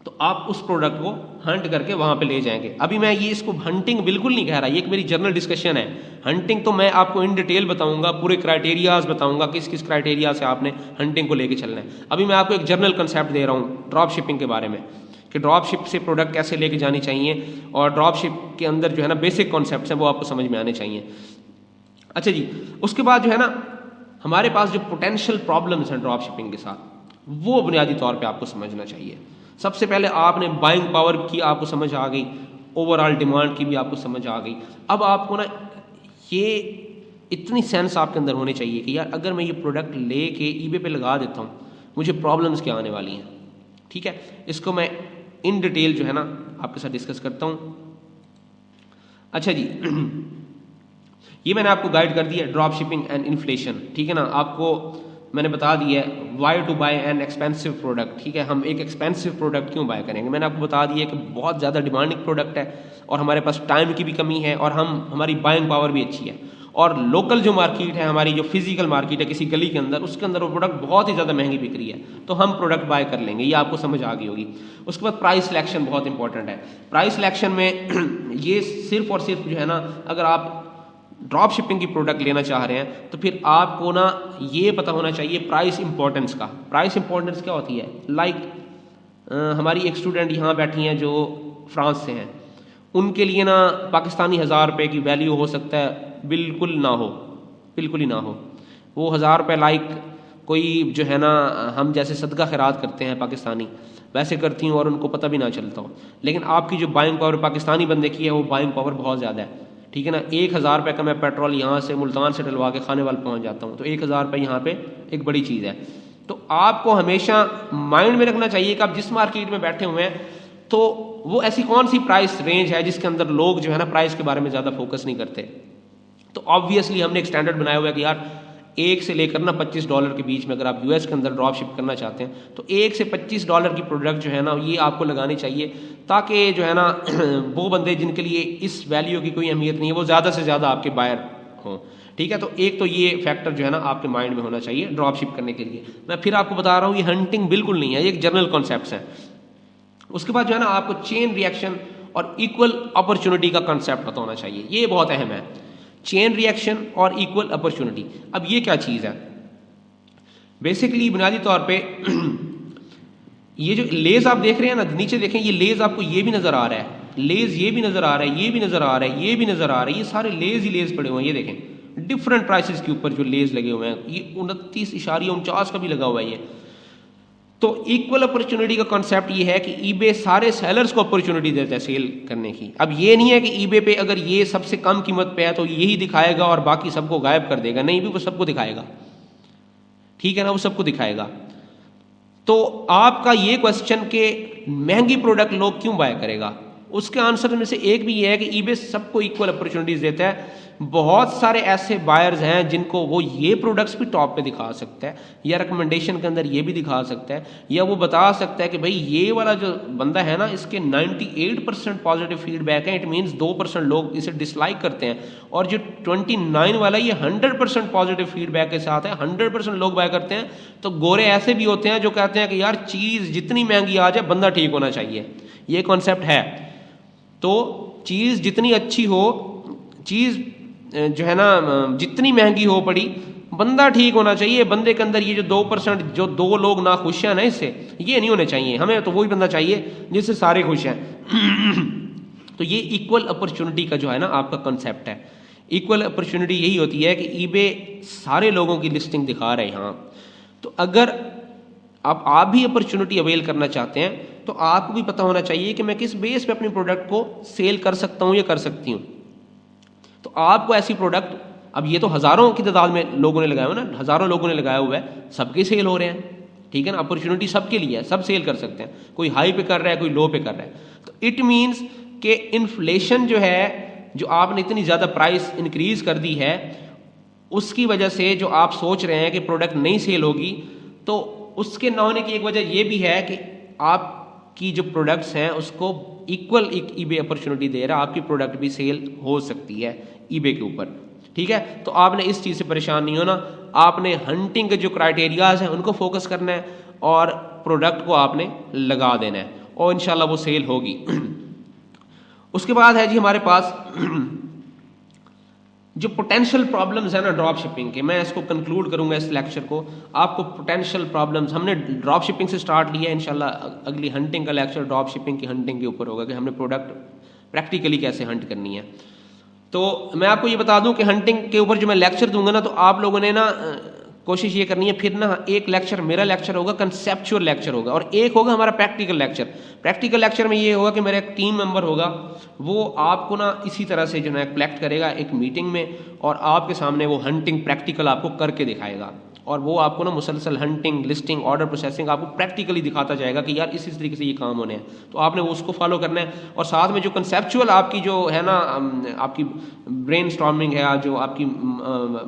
तो आप उस प्रोडक्ट को हंट करके वहां पे ले जाएंगे। अभी मैं ये इसको हंटिंग बिल्कुल नहीं कह रहा, ये एक मेरी जनरल डिस्कशन है। हंटिंग तो मैं आपको इन डिटेल बताऊंगा, पूरे क्राइटेरियाज बताऊंगा किस किस क्राइटेरिया से आपने हंटिंग को लेके चलना है। अभी मैं आपको एक जनरल कंसेप्ट दे रहा हूँ ड्रॉप शिपिंग के बारे में कि ड्रॉप शिप से प्रोडक्ट कैसे लेके जानी चाहिए, और ड्रॉप शिप के अंदर जो है ना बेसिक कॉन्सेप्ट हैं वो आपको समझ में आने चाहिए। अच्छा जी, उसके बाद जो है ना हमारे पास जो पोटेंशियल प्रॉब्लम्स हैं ड्रॉप शिपिंग के साथ, वो बुनियादी तौर पर आपको समझना चाहिए। सबसे पहले आपने बाइंग पावर की आपको समझ आ गई, ओवरऑल डिमांड की भी आपको समझ आ गई। अब आपको ना ये इतनी सेंस आपके अंदर होनी चाहिए कि यार अगर मैं ये प्रोडक्ट लेके ईबे पे लगा देता हूँ मुझे प्रॉब्लम्स क्या आने वाली हैं। ठीक है, इसको मैं इन डिटेल जो है ना आपके साथ डिस्कस करता हूँ। अच्छा जी, ये मैंने आपको गाइड कर दिया ड्रॉप शिपिंग एंड इन्फ्लेशन। ठीक है ना, आपको मैंने बता दिया है why to buy an expensive product. ठीक है, हम एक एक्सपेंसिव प्रोडक्ट क्यों बाय करेंगे। मैंने आपको बता दिया कि बहुत ज़्यादा डिमांडिंग प्रोडक्ट है और हमारे पास टाइम की भी कमी है और हमारी बाइंग पावर भी अच्छी है, और लोकल जो मार्केट है हमारी, जो फिजिकल मार्केट है किसी गली के अंदर, उसके अंदर वो प्रोडक्ट बहुत ही ज़्यादा महंगी बिक रही है, तो हम प्रोडक्ट बाय कर लेंगे। ये आपको समझ आ गई होगी। उसके बाद प्राइस सिलेक्शन बहुत इंपॉर्टेंट है। प्राइस सिलेक्शन में ये सिर्फ और सिर्फ जो है ना, अगर आप ड्रॉप शिपिंग की प्रोडक्ट लेना चाह रहे हैं तो फिर आपको ना ये पता होना चाहिए प्राइस इंपॉर्टेंस का। प्राइस इंपॉर्टेंस क्या होती है, लाइक हमारी एक स्टूडेंट यहाँ बैठी हैं जो फ्रांस से हैं, उनके लिए ना पाकिस्तानी 1000 रुपये की वैल्यू हो सकता है बिल्कुल ना हो, बिल्कुल ही ना हो। वो 1000 रुपये लाइक कोई जो है ना हम जैसे सदका खैरात करते हैं पाकिस्तानी वैसे करती हूँ और उनको पता भी ना चलता हो। लेकिन आपकी जो बाइंग पावर पाकिस्तानी बंदे की है वो बाइंग पावर बहुत ज़्यादा है, ठीक है ना। 1000 रुपये का मैं पेट्रोल यहाँ से मुल्तान से डलवा के खाने वाले पहुँच जाता हूँ, तो 1000 रुपये यहाँ पे एक बड़ी चीज़ है। तो आपको हमेशा माइंड में रखना चाहिए कि आप जिस मार्केट में बैठे हुए हैं तो वो ऐसी कौन सी प्राइस रेंज है जिसके अंदर लोग जो है ना प्राइस के बारे में ज़्यादा फोकस नहीं करते। तो ऑब्वियसली हमने एक स्टैंडर्ड बनाया हुआ है कि यार 1 से लेकर ना $25 के बीच में अगर आप यूएस के अंदर ड्रॉप शिप करना चाहते हैं तो 1 से $25 की प्रोडक्ट जो है ना ये आपको लगानी चाहिए, ताकि जो है ना वो बंदे जिनके लिए इस वैल्यू की कोई अहमियत नहीं है वो ज़्यादा से ज़्यादा आपके बायर हों, ठीक है। तो एक तो ये फैक्टर जो है ना आपके माइंड में होना चाहिए ड्रॉप शिप करने के लिए। मैं फिर आपको बता रहा हूँ ये हंटिंग बिल्कुल नहीं है, ये एक जनरल कॉन्सेप्ट है। उसके बाद जो है ना आपको चेन रिएक्शन और इक्वल अपॉर्चुनिटी का कंसेप्ट पता होना चाहिए, ये बहुत अहम है। चेन रिएक्शन और इक्वल अपॉर्चुनिटी, अब ये क्या चीज़ है? बेसिकली बुनियादी तौर पे ये जो लेज आप देख रहे हैं ना, नीचे देखें, ये लेज आपको ये भी नज़र आ रहा है, लेज ये भी नज़र आ रहा है, ये भी नज़र आ रहा है, ये भी नज़र आ रहा है, ये सारे लेज ही लेज पड़े हुए हैं। ये देखें डिफरेंट प्राइसेस के ऊपर जो लेज लगे हुए हैं, ये 29.49 का भी लगा हुआ है ये। तो इक्वल अपॉर्चुनिटी का कॉन्सेप्ट ये है कि ईबे सारे सेलर्स को अपॉर्चुनिटी देता है सेल करने की। अब ये नहीं है कि ईबे पे अगर ये सबसे कम कीमत पे है तो यही दिखाएगा और बाकी सबको गायब कर देगा, नहीं भी वो सबको दिखाएगा, ठीक है ना, वो सबको दिखाएगा। तो आपका ये क्वेश्चन के महंगी प्रोडक्ट लोग क्यों बाय करेगा, उसके आंसर में से एक भी ये है कि ईबे सबको इक्वल अपॉर्चुनिटीज देता है। बहुत सारे ऐसे बायर्स हैं जिनको वो ये प्रोडक्ट्स भी टॉप पे दिखा सकता है, या रिकमेंडेशन के अंदर ये भी दिखा सकता है, या वो बता सकता है कि भाई ये वाला जो बंदा है ना इसके 98% पॉजिटिव फीडबैक है, इट मीन्स 2% लोग इसे डिसलाइक करते हैं, और जो 29 वाला ये 100% पॉजिटिव फीडबैक के साथ है, 100% लोग बाय करते हैं। तो गोरे ऐसे भी होते हैं जो कहते हैं कि यार चीज़ जितनी महंगी आ जाए बंदा ठीक होना चाहिए, ये कॉन्सेप्ट है। तो चीज़ जितनी अच्छी हो, चीज़ जो है ना जितनी महंगी हो पड़ी, बंदा ठीक होना चाहिए। बंदे के अंदर ये जो 2% जो 2 लोग ना खुश हैं ना, इससे ये नहीं होने चाहिए। हमें तो वही बंदा चाहिए जिससे सारे खुश हैं। तो ये इक्वल अपॉर्चुनिटी का जो है ना आपका कंसेप्ट है। इक्वल अपॉर्चुनिटी यही होती है कि ईबे सारे लोगों की लिस्टिंग दिखा रहे हैं यहाँ। तो अगर आप भी अपॉर्चुनिटी अवेल करना चाहते हैं तो आपको भी पता होना चाहिए कि मैं किस बेस पे अपनी प्रोडक्ट को सेल कर सकता हूँ या कर सकती हूँ। तो आपको ऐसी प्रोडक्ट, अब ये तो हज़ारों की तादाद में लोगों ने लगाया हुआ ना, हज़ारों लोगों ने लगाया हुआ है, सबके सेल हो रहे हैं, ठीक है ना। अपॉर्चुनिटी सबके लिए है, सब सेल कर सकते हैं, कोई हाई पे कर रहा है, कोई लो पे कर रहा है। तो इट मीन्स कि इन्फ्लेशन जो है, जो आपने इतनी ज़्यादा प्राइस इंक्रीज कर दी है, उसकी वजह से जो आप सोच रहे हैं कि प्रोडक्ट नहीं सेल होगी, तो उसके ना होने की एक वजह यह भी है कि आपकी जो प्रोडक्ट्स हैं उसको इक्वल एक ईबे अपॉर्चुनिटी दे रहा है, आपकी प्रोडक्ट भी सेल हो सकती है ईबे के ऊपर, ठीक है। तो आपने इस चीज़ से परेशान नहीं होना, आपने हंटिंग के जो क्राइटेरियाज हैं उनको फोकस करना है और प्रोडक्ट को आपने लगा देना है और इंशाल्लाह वो सेल होगी। उसके बाद है जी हमारे पास जो पोटेंशियल प्रॉब्लम्स है ना ड्रॉप शिपिंग के, मैं इसको कंक्लूड करूंगा इस लेक्चर को। आपको पोटेंशियल प्रॉब्लम्स, हमने ड्रॉप शिपिंग से स्टार्ट लिया है, इंशाल्लाह अगली हंटिंग का लेक्चर ड्रॉप शिपिंग की हंटिंग के ऊपर होगा कि हमने प्रोडक्ट प्रैक्टिकली कैसे हंट करनी है। तो मैं आपको ये बता दूं कि हंटिंग के ऊपर जो मैं लेक्चर दूंगा ना, तो आप लोगों ने ना कोशिश ये करनी है, फिर ना एक लेक्चर मेरा लेक्चर होगा, कंसेप्चुअल लेक्चर होगा, और एक होगा हमारा प्रैक्टिकल लेक्चर। प्रैक्टिकल लेक्चर में ये होगा कि मेरा एक टीम मेंबर होगा, वो आपको ना इसी तरह से जो है कलेक्ट करेगा एक मीटिंग में, और आपके सामने वो हंटिंग प्रैक्टिकल आपको करके दिखाएगा, और वो आपको ना मुसलसल हंटिंग, लिस्टिंग, ऑर्डर प्रोसेसिंग आपको प्रैक्टिकली दिखाता जाएगा कि यार इस तरीके से ये काम होने हैं। तो आपने वो उसको फॉलो करना है, और साथ में जो कंसेप्चुअल आपकी जो है ना आपकी ब्रेन स्टॉर्मिंग है, जो आपकी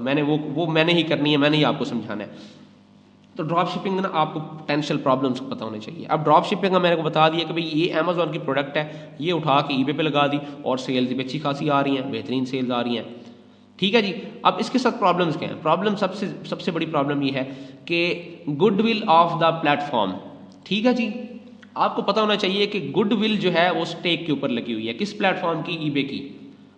मैंने वो मैंने ही करनी है, मैंने ही आपको समझाना है। तो ड्रॉप शिपिंग में ना आपको पोटेंशियल प्रॉब्लम्स को पता होने चाहिए। अब ड्रॉप शिपिंग का मैंने को बता दिया कि भाई ये अमेजोन की प्रोडक्ट है, ये उठा के ईबे पे लगा दी और सेल्स भी अच्छी खासी आ रही हैं, बेहतरीन सेल्स आ रही हैं, ठीक है जी। अब इसके साथ प्रॉब्लम्स क्या हैं? प्रॉब्लम सबसे बड़ी प्रॉब्लम ये है कि गुडविल ऑफ द प्लेटफॉर्म, ठीक है जी। आपको पता होना चाहिए कि गुडविल जो है वो स्टेक के ऊपर लगी हुई है, किस प्लेटफॉर्म की? ईबे की।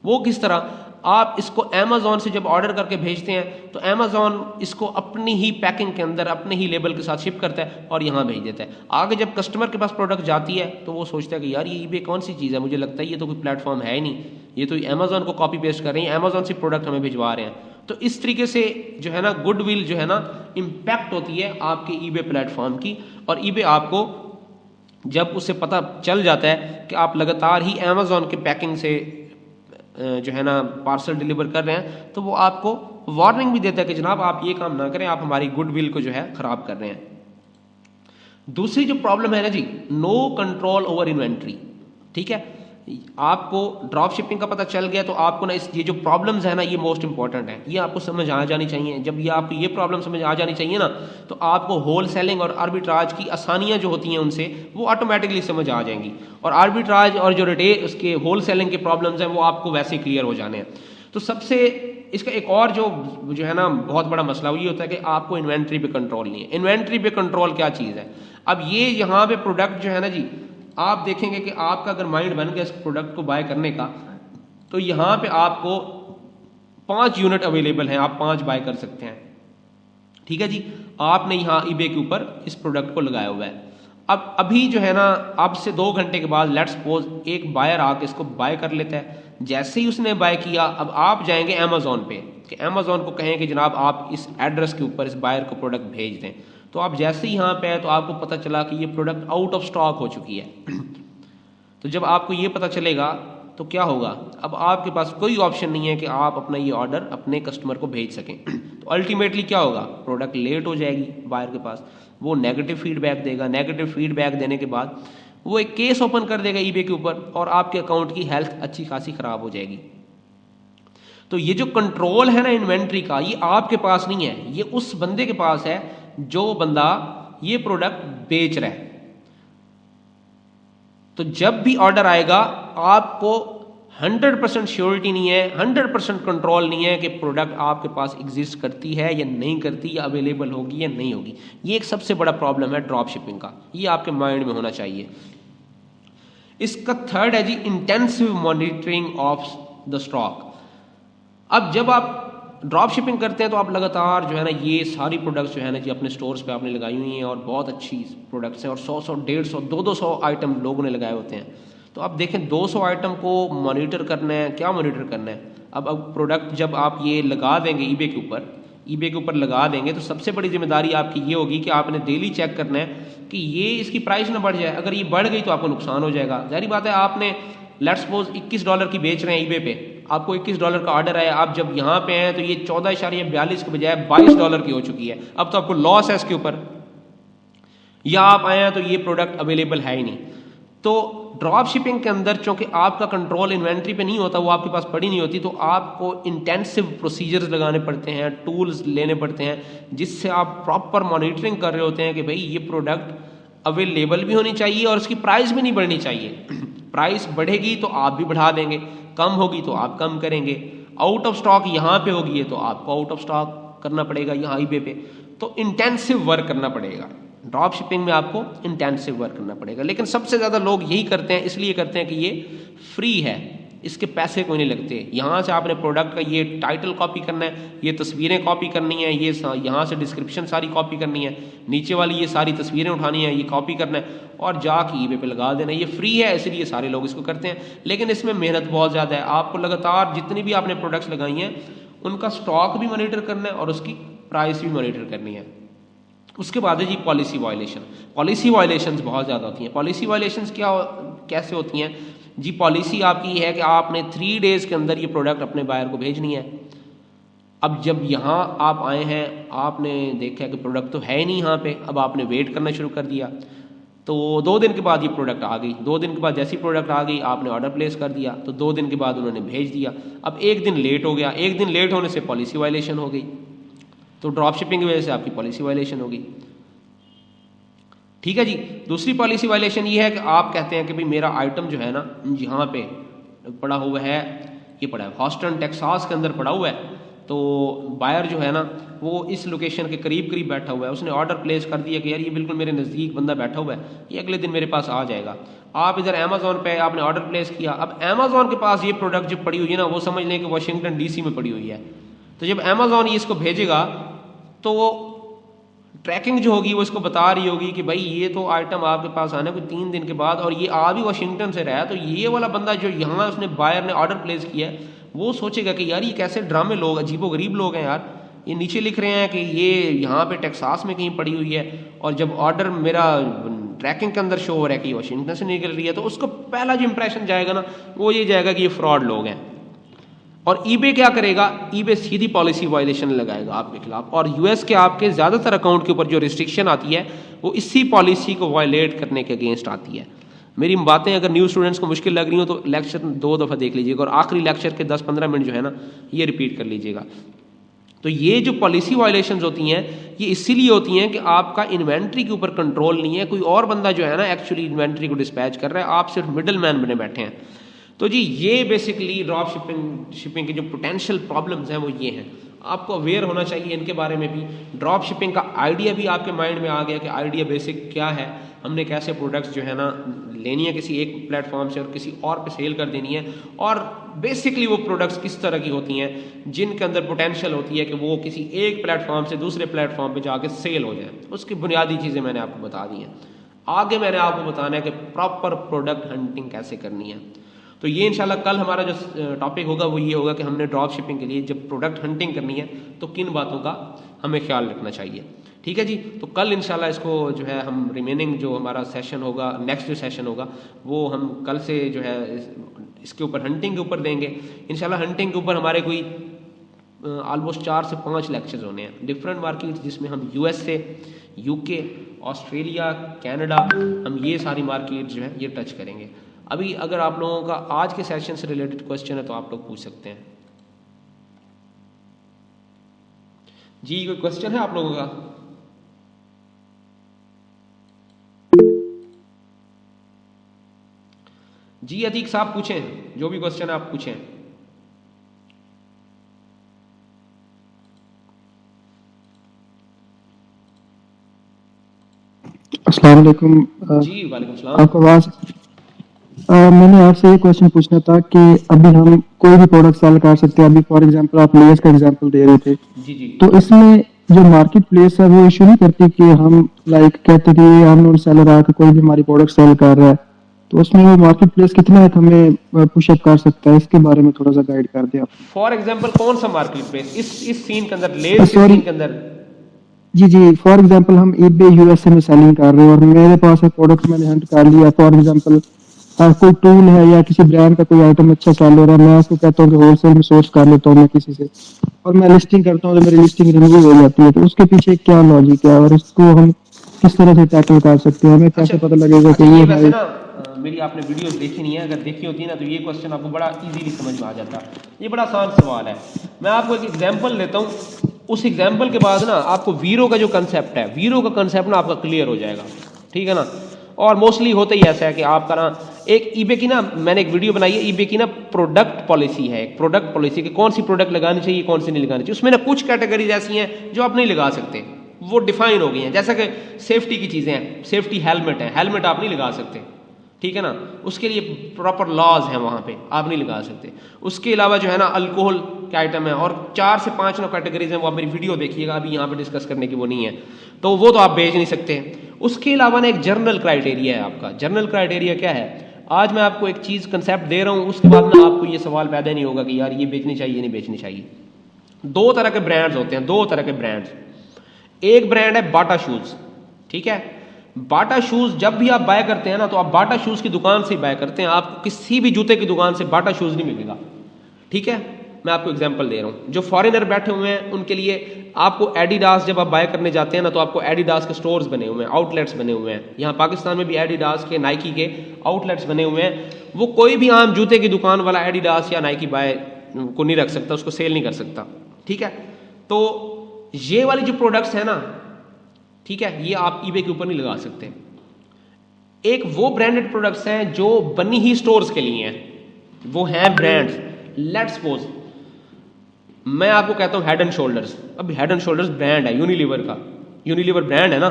वो किस तरह? आप इसको अमेज़ॉन से जब ऑर्डर करके भेजते हैं तो अमेज़ॉन इसको अपनी ही पैकिंग के अंदर अपने ही लेबल के साथ शिप करता है और यहाँ भेज देता है। आगे जब कस्टमर के पास प्रोडक्ट जाती है तो वो सोचता है कि यार ये ईबे कौन सी चीज़ है, मुझे लगता है ये तो कोई प्लेटफॉर्म है ही नहीं, ये तो अमेज़ॉन को कॉपी पेस्ट कर रही है, अमेज़ॉन से प्रोडक्ट हमें भिजवा रहे हैं। तो इस तरीके से जो है ना गुडविल जो है ना इम्पैक्ट होती है आपके ईबे प्लेटफॉर्म की। और ईबे आपको जब उसे पता चल जाता है कि आप लगातार ही अमेज़ॉन के पैकिंग से जो है ना पार्सल डिलीवर कर रहे हैं तो वो आपको वार्निंग भी देता है कि जनाब आप ये काम ना करें, आप हमारी गुडविल को जो है खराब कर रहे हैं। दूसरी जो प्रॉब्लम है ना जी, नो कंट्रोल ओवर इन्वेंट्री। ठीक है, आपको ड्रॉप शिपिंग का पता चल गया तो आपको ना ये जो प्रॉब्लम्स है ना ये मोस्ट इंपॉर्टेंट है, ये आपको समझ आ जानी चाहिए। जब ये आपको ये प्रॉब्लम समझ आ जानी चाहिए ना तो आपको होल सेलिंग और आर्बिट्राज की आसानियां जो होती हैं उनसे वो ऑटोमेटिकली समझ आ जाएंगी, और आर्बिट्राज और जो रिटेल उसके होल सेलिंग के प्रॉब्लम्स हैं वो आपको वैसे क्लियर हो जाने हैं। तो सबसे इसका एक और जो है ना बहुत बड़ा मसला वो ये होता है कि आपको इन्वेंट्री पे कंट्रोल नहीं है। इन्वेंट्री पे कंट्रोल क्या चीज़ है? अब ये यहाँ पे प्रोडक्ट जो है ना जी, आप देखेंगे कि आपका अगर माइंड बन गया इस प्रोडक्ट को बाय करने का तो यहाँ पे आपको 5 यूनिट अवेलेबल हैं, आप 5 बाय कर सकते हैं। ठीक है जी, आपने यहाँ ईबे के ऊपर इस प्रोडक्ट को लगाया हुआ है। अब अभी जो है ना अब से 2 घंटे के बाद लेट्स सपोज एक बायर आके इसको बाय कर लेता है। जैसे ही उसने बाय किया अब आप जाएंगे अमेज़ॉन पे कि अमेज़ॉन को कहें कि जनाब आप इस एड्रेस के ऊपर इस बायर को प्रोडक्ट भेज दें। तो आप जैसे ही यहाँ पे आए तो आपको पता चला कि ये प्रोडक्ट आउट ऑफ स्टॉक हो चुकी है। तो जब आपको ये पता चलेगा तो क्या होगा? अब आपके पास कोई ऑप्शन नहीं है कि आप अपना ये ऑर्डर अपने कस्टमर को भेज सकें। तो अल्टीमेटली क्या होगा? प्रोडक्ट लेट हो जाएगी बायर के पास, वो नेगेटिव फीडबैक देगा। नेगेटिव फीडबैक देने के बाद वो एक केस ओपन कर देगा ईबे के ऊपर और आपके अकाउंट की हेल्थ अच्छी खासी खराब हो जाएगी। तो ये जो कंट्रोल है ना इन्वेंट्री का, ये आपके पास नहीं है, ये उस बंदे के पास है जो बंदा ये प्रोडक्ट बेच रहा है। तो जब भी ऑर्डर आएगा आपको 100% श्योरिटी नहीं है, 100% कंट्रोल नहीं है कि प्रोडक्ट आपके पास एग्जिस्ट करती है या नहीं करती, या अवेलेबल होगी या नहीं होगी। ये एक सबसे बड़ा प्रॉब्लम है ड्रॉप शिपिंग का, ये आपके माइंड में होना चाहिए। इसका थर्ड है जी intensive monitoring of the stock. अब जब आप ड्रॉप शिपिंग करते हैं तो आप लगातार जो है ना ये सारी प्रोडक्ट्स जो है ना जी अपने स्टोर्स पे आपने लगाई हुई हैं और बहुत अच्छी प्रोडक्ट्स हैं और 100, 150, 200 आइटम लोगों ने लगाए होते हैं। तो आप देखें 200 आइटम को मॉनिटर करना है, क्या मॉनिटर करना है? अब प्रोडक्ट जब आप ये लगा देंगे ईबे के ऊपर लगा देंगे तो सबसे बड़ी जिम्मेदारी आपकी ये होगी कि आपने डेली चेक करना है कि ये इसकी प्राइस ना बढ़ जाए। अगर ये बढ़ गई तो आपको नुकसान हो जाएगा। जाहिर बात है, आपने लेट्स सपोज $21 की बेच रहे हैं ईबे पे, आपको $21 का ऑर्डर आया, आप जब यहाँ पे हैं तो ये 14.42 के बजाय $22 की हो चुकी है। अब तो आपको लॉस है इसके ऊपर, या आप आए हैं तो ये प्रोडक्ट अवेलेबल है ही नहीं। तो ड्रॉप शिपिंग के अंदर चूंकि आपका कंट्रोल इन्वेंट्री पे नहीं होता, वो आपके पास पड़ी नहीं होती, तो आपको इंटेंसिव प्रोसीजर्स लगाने पड़ते हैं, टूल्स लेने पड़ते हैं जिससे आप प्रॉपर मॉनिटरिंग कर रहे होते हैं कि भाई ये प्रोडक्ट अवेलेबल भी होनी चाहिए और उसकी प्राइस भी नहीं बढ़नी चाहिए। प्राइस बढ़ेगी तो आप भी बढ़ा देंगे, कम होगी तो आप कम करेंगे। आउट ऑफ स्टॉक यहाँ पे होगी है तो आपको आउट ऑफ स्टॉक करना पड़ेगा यहाँ ईबे पे। तो इंटेंसिव वर्क करना पड़ेगा ड्रॉप शिपिंग में, आपको इंटेंसिव वर्क करना पड़ेगा। लेकिन सबसे ज़्यादा लोग यही करते हैं, इसलिए करते हैं कि ये फ्री है, इसके पैसे कोई नहीं लगते। यहाँ से आपने प्रोडक्ट का ये टाइटल कॉपी करना है, ये तस्वीरें कॉपी करनी है, ये यहाँ से डिस्क्रिप्शन सारी कॉपी करनी है, नीचे वाली ये सारी तस्वीरें उठानी है, ये कॉपी करना है और जाके ईबे पे लगा देना है। ये फ्री है इसलिए सारे लोग इसको करते हैं, लेकिन इसमें मेहनत बहुत ज़्यादा है। आपको लगातार जितनी भी आपने प्रोडक्ट्स लगाई हैं उनका स्टॉक भी मॉनिटर करना है और उसकी प्राइस भी मॉनिटर करनी है। उसके बाद है जी पॉलिसी वायलेशन। पॉलिसी वायलेशंस बहुत ज़्यादा होती हैं। पॉलिसी वायलेशंस कैसे होती हैं जी? पॉलिसी आपकी है कि आपने 3 डेज़ के अंदर ये प्रोडक्ट अपने बायर को भेजनी है। अब जब यहाँ आप आए हैं, आपने देखा कि प्रोडक्ट तो है ही नहीं यहाँ पे, अब आपने वेट करना शुरू कर दिया, तो 2 दिन के बाद ये प्रोडक्ट आ गई। 2 दिन के बाद जैसी प्रोडक्ट आ गई आपने ऑर्डर प्लेस कर दिया, तो 2 दिन के बाद उन्होंने भेज दिया। अब 1 दिन लेट हो गया, 1 दिन लेट होने से पॉलिसी वायलेशन हो गई, तो ड्रॉप शिपिंग की वजह से आपकी पॉलिसी वायलेशन होगी। ठीक है जी। दूसरी पॉलिसी वायलेशन ये है कि आप कहते हैं कि भाई मेरा आइटम जो है ना यहाँ पे पड़ा हुआ है, ये पड़ा है हॉस्टन टेक्सास के अंदर पड़ा हुआ है, तो बायर जो है ना वो इस लोकेशन के करीब करीब बैठा हुआ है, उसने ऑर्डर प्लेस कर दिया कि यार ये बिल्कुल मेरे नज़दीक बंदा बैठा हुआ है, ये अगले दिन मेरे पास आ जाएगा। आप इधर अमेजोन पे आपने ऑर्डर प्लेस किया, अब अमेजोन के पास ये प्रोडक्ट जो पड़ी हुई है ना, वो समझ लें कि वाशिंगटन डीसी में पड़ी हुई है। तो जब अमेजोन ये इसको भेजेगा तो वो ट्रैकिंग जो होगी वो इसको बता रही होगी कि भाई ये तो आइटम आपके पास आना है कोई 3 दिन के बाद, और ये आ भी वाशिंगटन से रहा है। तो ये वाला बंदा जो यहाँ उसने बायर ने ऑर्डर प्लेस किया है, वो सोचेगा कि यार ये कैसे ड्रामे लोग, अजीबो गरीब लोग हैं यार, ये नीचे लिख रहे हैं कि ये यहाँ पे टेक्सास में कहीं पड़ी हुई है, और जब ऑर्डर मेरा ट्रैकिंग के अंदर शो हो रहा है कि वाशिंगटन से निकल रही है, तो उसको पहला जो इंप्रेशन जाएगा ना, वो ये जाएगा कि ये फ्रॉड लोग हैं। और ईबे क्या करेगा, ईबे सीधी पॉलिसी वायलेशन लगाएगा आपके खिलाफ, और यूएस के आपके ज़्यादातर अकाउंट के ऊपर जो रिस्ट्रिक्शन आती है वो इसी पॉलिसी को वायलेट करने के अगेंस्ट आती है। मेरी बातें अगर न्यू स्टूडेंट्स को मुश्किल लग रही हो तो लेक्चर 2 दफ़ा देख लीजिएगा, और आखिरी लेक्चर के 10-15 मिनट जो है ना, ये रिपीट कर लीजिएगा। तो ये जो पॉलिसी वायलेशंस होती हैं, ये इसीलिए होती हैं कि आपका इन्वेंट्री के ऊपर कंट्रोल नहीं है, कोई और बंदा जो है ना एक्चुअली इन्वेंट्री को डिस्पैच कर रहा है, आप सिर्फ मिडल मैन बने बैठे हैं। तो जी ये बेसिकली ड्रॉप शिपिंग के जो पोटेंशियल प्रॉब्लम्स हैं वो ये हैं, आपको अवेयर होना चाहिए इनके बारे में भी। ड्रॉप शिपिंग का आइडिया भी आपके माइंड में आ गया कि आइडिया बेसिक क्या है, हमने कैसे प्रोडक्ट्स जो है ना लेनी है किसी एक प्लेटफॉर्म से और किसी और पे सेल कर देनी है, और बेसिकली वो प्रोडक्ट्स किस तरह की होती हैं जिनके अंदर पोटेंशियल होती है कि वो किसी एक प्लेटफॉर्म से दूसरे प्लेटफॉर्म पे जाके सेल हो जाए। उसकी बुनियादी चीज़ें मैंने आपको बता दी हैं। आगे मैंने आपको बताना है कि प्रॉपर प्रोडक्ट हंटिंग कैसे करनी है। तो ये इंशाल्लाह कल हमारा जो टॉपिक होगा वो ये होगा कि हमने ड्रॉप शिपिंग के लिए जब प्रोडक्ट हंटिंग करनी है तो किन बातों का हमें ख्याल रखना चाहिए। ठीक है जी, तो कल इंशाल्लाह इसको जो है हम रिमेनिंग जो हमारा सेशन होगा, नेक्स्ट जो सेशन होगा वो हम कल से जो है इसके ऊपर हंटिंग के ऊपर देंगे इंशाल्लाह। हंटिंग के ऊपर हमारे कोई ऑलमोस्ट 4 से 5 लेक्चर्स होने हैं, डिफरेंट मार्केट्स जिसमें हम यूएस से, यूके, ऑस्ट्रेलिया, कनाडा, हम ये सारी मार्केट जो है ये टच करेंगे। अभी अगर आप लोगों का आज के सेशन से रिलेटेड क्वेश्चन है तो आप लोग पूछ सकते हैं। जी कोई क्वेश्चन है आप लोगों का? जी अतीक साहब पूछें, जो भी क्वेश्चन है आप पूछें। अस्सलाम वालेकुम। जी वालेकुम सलाम। आपको आवाज मैंने आपसे ये क्वेश्चन पूछना था कि अभी हम कोई भी प्रोडक्ट सेल कर सकते हैं। अभी फॉर एग्जांपल आप लेस का एग्जांपल दे रहे थे, जी जी। तो इसमें जो मार्केट प्लेस है वो इशू नहीं करती कि हम लाइक कहते कि ये अननोन सेलर आके कोई भी हमारी प्रोडक्ट सेल कर रहा है, तो उसमें वो मार्केट प्लेस कितना तक हमें पुशअप कर सकता है, इसके बारे में थोड़ा सा गाइड कर दे आप। फॉर एग्जांपल कौन सा मार्केट प्लेस इस सीन के अंदर, लेस के सीन के अंदर? जी जी, फॉर एग्जांपल हम ईबे यूएसए में सेलिंग कर रहे हैं और मेरे पास एक प्रोडक्ट मैंने हंट कर लिया, फॉर एग्जांपल कोई टूल है या किसी ब्रांड का कोई आइटम अच्छा सेल हो रहा है, मैं उसको कहता हूँ कि होलसेल में सोर्स कर लेता हूँ मैं किसी से, और मैं लिस्टिंग करता हूँ तो मेरी लिस्टिंग रिमूव हो जाती है, तो उसके पीछे क्या लॉजिक है और इसको हम किस तरह से टैकल कर सकते हैं, हमें कैसे पता लगेगा कि ये वैसे ना मेरी आपने वीडियोस देखी नहीं है, अगर देखी होती ना तो ये क्वेश्चन आपको बड़ा इजीली समझ में आ जाता। ये बड़ा आसान सवाल है। मैं आपको एक एग्जांपल लेता हूँ, उस एग्जांपल के बाद ना आपको वीरो का जो कंसेप्ट है, वीरो का कंसेप्ट ना आपका क्लियर हो जाएगा। ठीक है ना, और मोस्टली होता ही ऐसा है कि आपका ना एक ईबे की ना, मैंने एक वीडियो बनाई है, ईबे की ना प्रोडक्ट पॉलिसी है, एक प्रोडक्ट पॉलिसी कि कौन सी प्रोडक्ट लगानी चाहिए कौन सी नहीं लगानी चाहिए। उसमें ना कुछ कैटेगरीज ऐसी हैं जो आप नहीं लगा सकते, वो डिफाइन हो गई हैं। जैसा कि सेफ्टी की चीज़ें हैं, सेफ्टी हेलमेट है, हेलमेट आप नहीं लगा सकते, ठीक है ना, उसके लिए प्रॉपर लॉज हैं, वहाँ पे आप नहीं लगा सकते। उसके अलावा जो है ना अल्कोहल के आइटम है, और 4 से 5 ना कैटेगरीज हैं, वो आप मेरी वीडियो देखिएगा, अभी यहाँ पे डिस्कस करने की वो नहीं है, तो वो तो आप बेच नहीं सकते। उसके अलावा ना एक जर्नल क्राइटेरिया है आपका। जर्नल क्राइटेरिया क्या है? आज मैं आपको एक चीज़ कंसेप्ट दे रहा हूँ, उसके बाद ना आपको ये सवाल पैदा नहीं होगा कि यार ये बेचनी चाहिए नहीं बेचनी चाहिए। 2 तरह के ब्रांड्स होते हैं, 2 तरह के ब्रांड्स। एक ब्रांड है बाटा शूज़, ठीक है। बाटा शूज़ जब भी आप बाय करते हैं ना, तो आप बाटा शूज़ की दुकान से बाय करते हैं, आपको किसी भी जूते की दुकान से बाटा शूज़ नहीं मिलेगा, ठीक है। मैं आपको एग्जांपल दे रहा हूँ, जो फॉरेनर बैठे हुए हैं उनके लिए आपको एडिडास जब आप बाय करने जाते हैं ना, तो आपको एडिडास के स्टोर्स बने हुए हैं, आउटलेट्स बने हुए हैं। यहाँ पाकिस्तान में भी एडिडास के, नाइकी के आउटलेट्स बने हुए हैं। वो कोई भी आम जूते की दुकान वाला एडिडास या नाइकी बाय को नहीं रख सकता, उसको सेल नहीं कर सकता, ठीक है। तो ये वाली जो प्रोडक्ट्स है ना, ठीक है, ये आप ईबे के ऊपर नहीं लगा सकते। एक वो ब्रांडेड प्रोडक्ट्स हैं जो बनी ही स्टोर्स के लिए हैं, वो हैं ब्रांड्स। लेट्स सपोज मैं आपको कहता हूं हेड एंड शोल्डर्स। अब हेड एंड शोल्डर्स ब्रांड है यूनिलीवर का, यूनिलीवर ब्रांड है ना।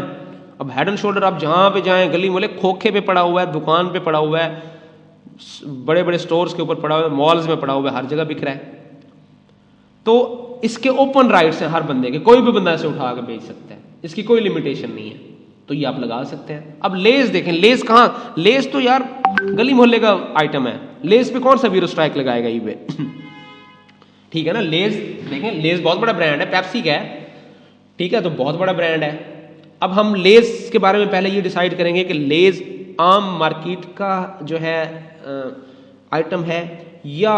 अब हेड एंड शोल्डर आप जहाँ पे जाएं, गली मोहल्ले, खोखे पे पड़ा हुआ है, दुकान पे पड़ा हुआ है, बड़े बड़े स्टोर्स के ऊपर पड़ा हुआ है, मॉल्स में पड़ा हुआ है, हर जगह बिक रहा है। तो इसके ओपन राइट्स हैं हर बंदे के, कोई भी बंदा इसे उठा के बेच सकता है, इसकी कोई लिमिटेशन नहीं है, तो ये आप लगा सकते हैं। अब लेस देखें, लेस कहाँ, लेस तो यार गली मोहल्ले का आइटम है, लेस पे कौन सा वीरो स्ट्राइक लगाएगा ईबे ठीक है ना। लेस देखें, लेस बहुत बड़ा ब्रांड है, पेप्सी का है, ठीक है, तो बहुत बड़ा ब्रांड है। अब हम लेस के बारे में पहले ये डिसाइड करेंगे कि लेस आम मार्केट का जो है आइटम है या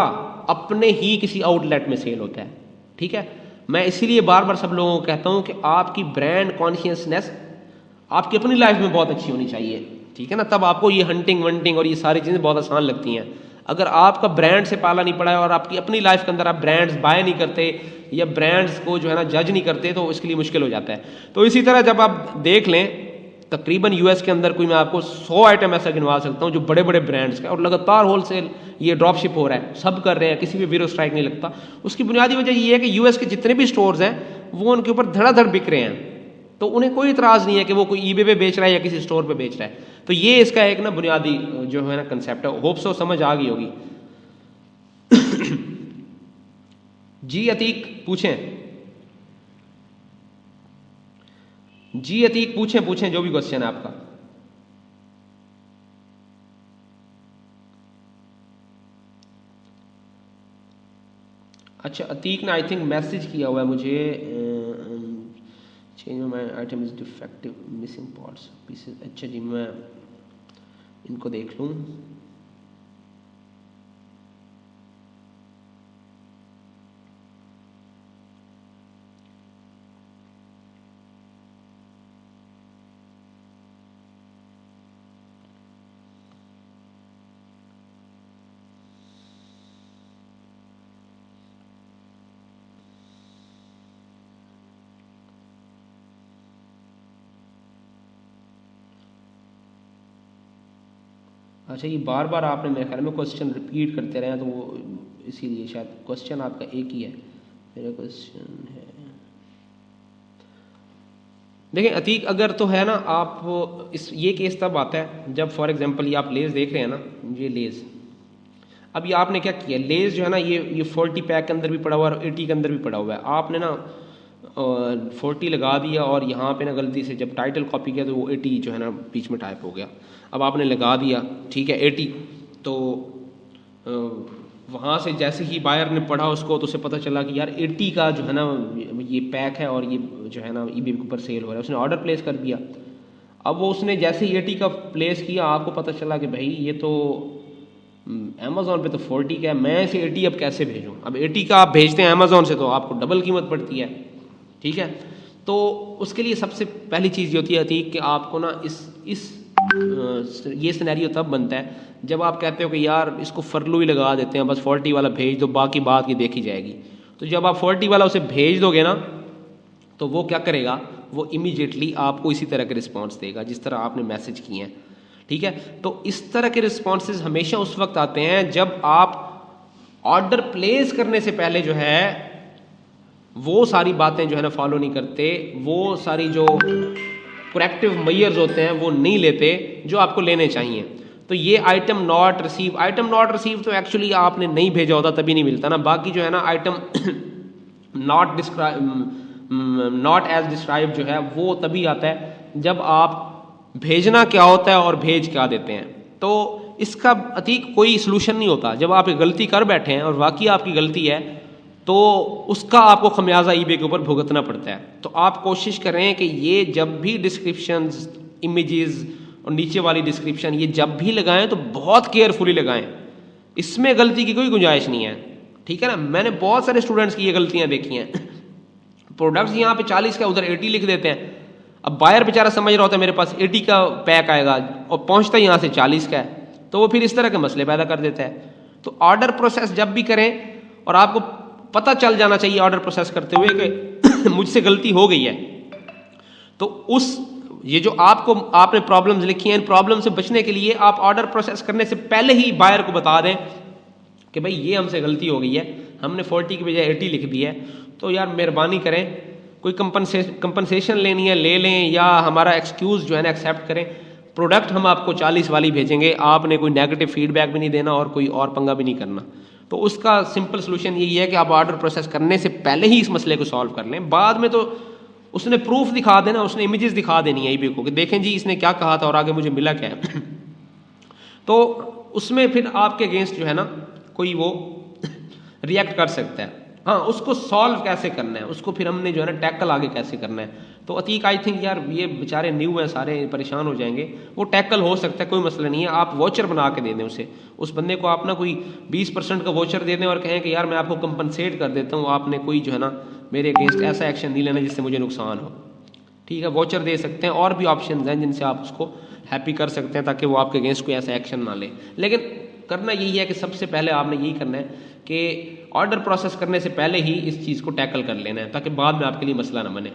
अपने ही किसी आउटलेट में सेल होता है, ठीक है। मैं इसीलिए बार बार सब लोगों को कहता हूं कि आपकी ब्रांड कॉन्शियसनेस आपकी अपनी लाइफ में बहुत अच्छी होनी चाहिए, ठीक है ना, तब आपको ये हंटिंग वंटिंग और ये सारी चीज़ें बहुत आसान लगती हैं। अगर आपका ब्रांड से पाला नहीं पड़ा है और आपकी अपनी लाइफ के अंदर आप ब्रांड्स बाय नहीं करते या ब्रांड्स को जो है ना जज नहीं करते, तो इसके लिए मुश्किल हो जाता है। तो इसी तरह जब आप देख लें, तकरीबन यूएस के अंदर कोई मैं आपको 100 आइटम ऐसा गिनवा सकता हूँ जो बड़े बड़े ब्रांड्स का, और लगातार होलसेल ये ड्रॉप शिप हो रहा है, सब कर रहे हैं, किसी भी वीरो स्ट्राइक नहीं लगता। उसकी बुनियादी वजह ये है कि यूएस के जितने भी स्टोर्स हैं वो उनके ऊपर धड़ाधड़ बिक रहे हैं, तो उन्हें कोई इतराज़ नहीं है कि वो कोई ईबे पे बेच रहा है या किसी स्टोर पे बेच रहा है। तो ये इसका एक ना बुनियादी जो है ना कंसेप्ट है, होप सो समझ आ गई होगी जी अतीक पूछें, जी अतीक पूछें जो भी क्वेश्चन है आपका। अच्छा, अतीक ने आई थिंक मैसेज किया हुआ है मुझे, change my item is defective missing parts pieces. अच्छा जी, मैं इनको देख लूँ। अच्छा, ये बार बार आपने मेरे ख्याल में क्वेश्चन रिपीट करते रहे हैं, तो वो इसीलिए शायद क्वेश्चन आपका एक ही है। मेरा क्वेश्चन है, देखिए अतीक, अगर तो है ना आप ये केस तब आता है जब फॉर एग्जांपल ये आप लेस देख रहे हैं ना, ये लेस, अब ये आपने क्या किया, लेस जो है ना ये 40 पैक के अंदर भी पड़ा हुआ है और 80 के अंदर भी पड़ा हुआ है, आपने ना 40 लगा दिया और यहाँ पे ना गलती से जब टाइटल कॉपी किया तो वो 80 जो है ना बीच में टाइप हो गया। अब आपने लगा दिया, ठीक है, 80, तो वहाँ से जैसे ही बायर ने पढ़ा उसको तो उसे पता चला कि यार 80 का जो है ना ये पैक है और ये जो है ना ईबे के ऊपर सेल हो रहा है, उसने ऑर्डर प्लेस कर दिया। अब वो उसने जैसे ही 80 का प्लेस किया, आपको पता चला कि भाई ये तो अमेज़ॉन पे तो 40 का है, मैं इसे 80 अब कैसे भेजूँ। अब 80 का आप भेजते हैं अमेज़ॉन से तो आपको डबल कीमत पड़ती है, ठीक है। तो उसके लिए सबसे पहली चीज़ ये होती है कि आपको ना ये सिनेरियो तब बनता है जब आप कहते हो कि यार इसको फरलू ही लगा देते हैं, बस 40 वाला भेज दो, बाकी बात की देखी जाएगी। तो जब आप 40 वाला उसे भेज दोगे ना, तो वो क्या करेगा, वो इमीडिएटली आपको इसी तरह के रिस्पॉन्स देगा जिस तरह आपने मैसेज किए हैं, ठीक है। तो इस तरह के रिस्पॉन्सेज हमेशा उस वक्त आते हैं जब आप ऑर्डर प्लेस करने से पहले जो है वो सारी बातें जो है ना फॉलो नहीं करते, वो सारी जो करेक्टिव मेजर्स होते हैं वो नहीं लेते जो आपको लेने चाहिए। तो ये आइटम नॉट रिसीव तो एक्चुअली आपने नहीं भेजा होता तभी नहीं मिलता ना। बाकी जो है ना आइटम नॉट एज डिस्क्राइब जो है वो तभी आता है जब आप भेजना क्या होता है और भेज क्या देते हैं। तो इसका अतीक कोई सलूशन नहीं होता। जब आप एक गलती कर बैठे हैं और वाकई आपकी गलती है तो उसका आपको खमियाजा ईबे के ऊपर भुगतना पड़ता है। तो आप कोशिश करें कि ये जब भी डिस्क्रिप्शंस, इमेजेस और नीचे वाली डिस्क्रिप्शन ये जब भी लगाएं तो बहुत केयरफुली लगाएं, इसमें गलती की कोई गुंजाइश नहीं है, ठीक है ना। मैंने बहुत सारे स्टूडेंट्स की ये गलतियां देखी हैं। प्रोडक्ट्स यहाँ पे 40 का उधर 80 लिख देते हैं। अब बायर बेचारा समझ रहा होता है मेरे पास 80 का पैक आएगा और पहुंचता यहाँ से 40 का है, तो वो फिर इस तरह के मसले पैदा कर देता है। तो ऑर्डर प्रोसेस जब भी करें, और आपको पता चल जाना चाहिए ऑर्डर प्रोसेस करते हुए कि मुझसे गलती हो गई है, तो ये जो आपने प्रॉब्लम्स लिखी हैं, इन प्रॉब्लम से बचने के लिए आप ऑर्डर प्रोसेस करने से पहले ही बायर को बता दें कि भाई ये हमसे गलती हो गई है, हमने 40 की बजाय 80 लिख दी है, तो यार मेहरबानी करें कोई कंपनसेशन लेनी है ले लें, या हमारा एक्सक्यूज़ जो है ना एक्सेप्ट करें। प्रोडक्ट हम आपको 40 वाली भेजेंगे, आपने कोई नेगेटिव फीडबैक भी नहीं देना और कोई और पंगा भी नहीं करना। तो उसका सिंपल सोल्यूशन यही है कि आप ऑर्डर प्रोसेस करने से पहले ही इस मसले को सॉल्व कर लें। बाद में तो उसने प्रूफ दिखा देना, उसने इमेजेस दिखा देनी है ईबे को कि देखें जी इसने क्या कहा था और आगे मुझे मिला क्या है। तो उसमें फिर आपके अगेंस्ट जो है ना कोई वो रिएक्ट कर सकता है। हाँ, उसको सॉल्व कैसे करना है, उसको फिर हमने जो है ना टैकल आगे कैसे करना है। तो अतीक आई थिंक यार ये बेचारे न्यू हैं, सारे परेशान हो जाएंगे, वो टैकल हो सकता है, कोई मसला नहीं है। आप वोचर बना के दे दें उसे, उस बंदे को आप ना कोई 20% का वोचर दे दें और कहें कि यार मैं आपको कंपनसेट कर देता हूँ, आपने कोई जो है ना मेरे अगेंस्ट ऐसा एक्शन नहीं लेना जिससे मुझे नुकसान हो। ठीक है, वोचर दे सकते हैं, और भी ऑप्शन हैं जिनसे आप उसको हैप्पी कर सकते हैं ताकि वो आपके अगेंस्ट कोई ऐसा एक्शन ना ले। लेकिन करना यही है कि सबसे पहले आपने यही करना है कि ऑर्डर प्रोसेस करने से पहले ही इस चीज़ को टैकल कर लेना है ताकि बाद में आपके लिए मसला ना बने।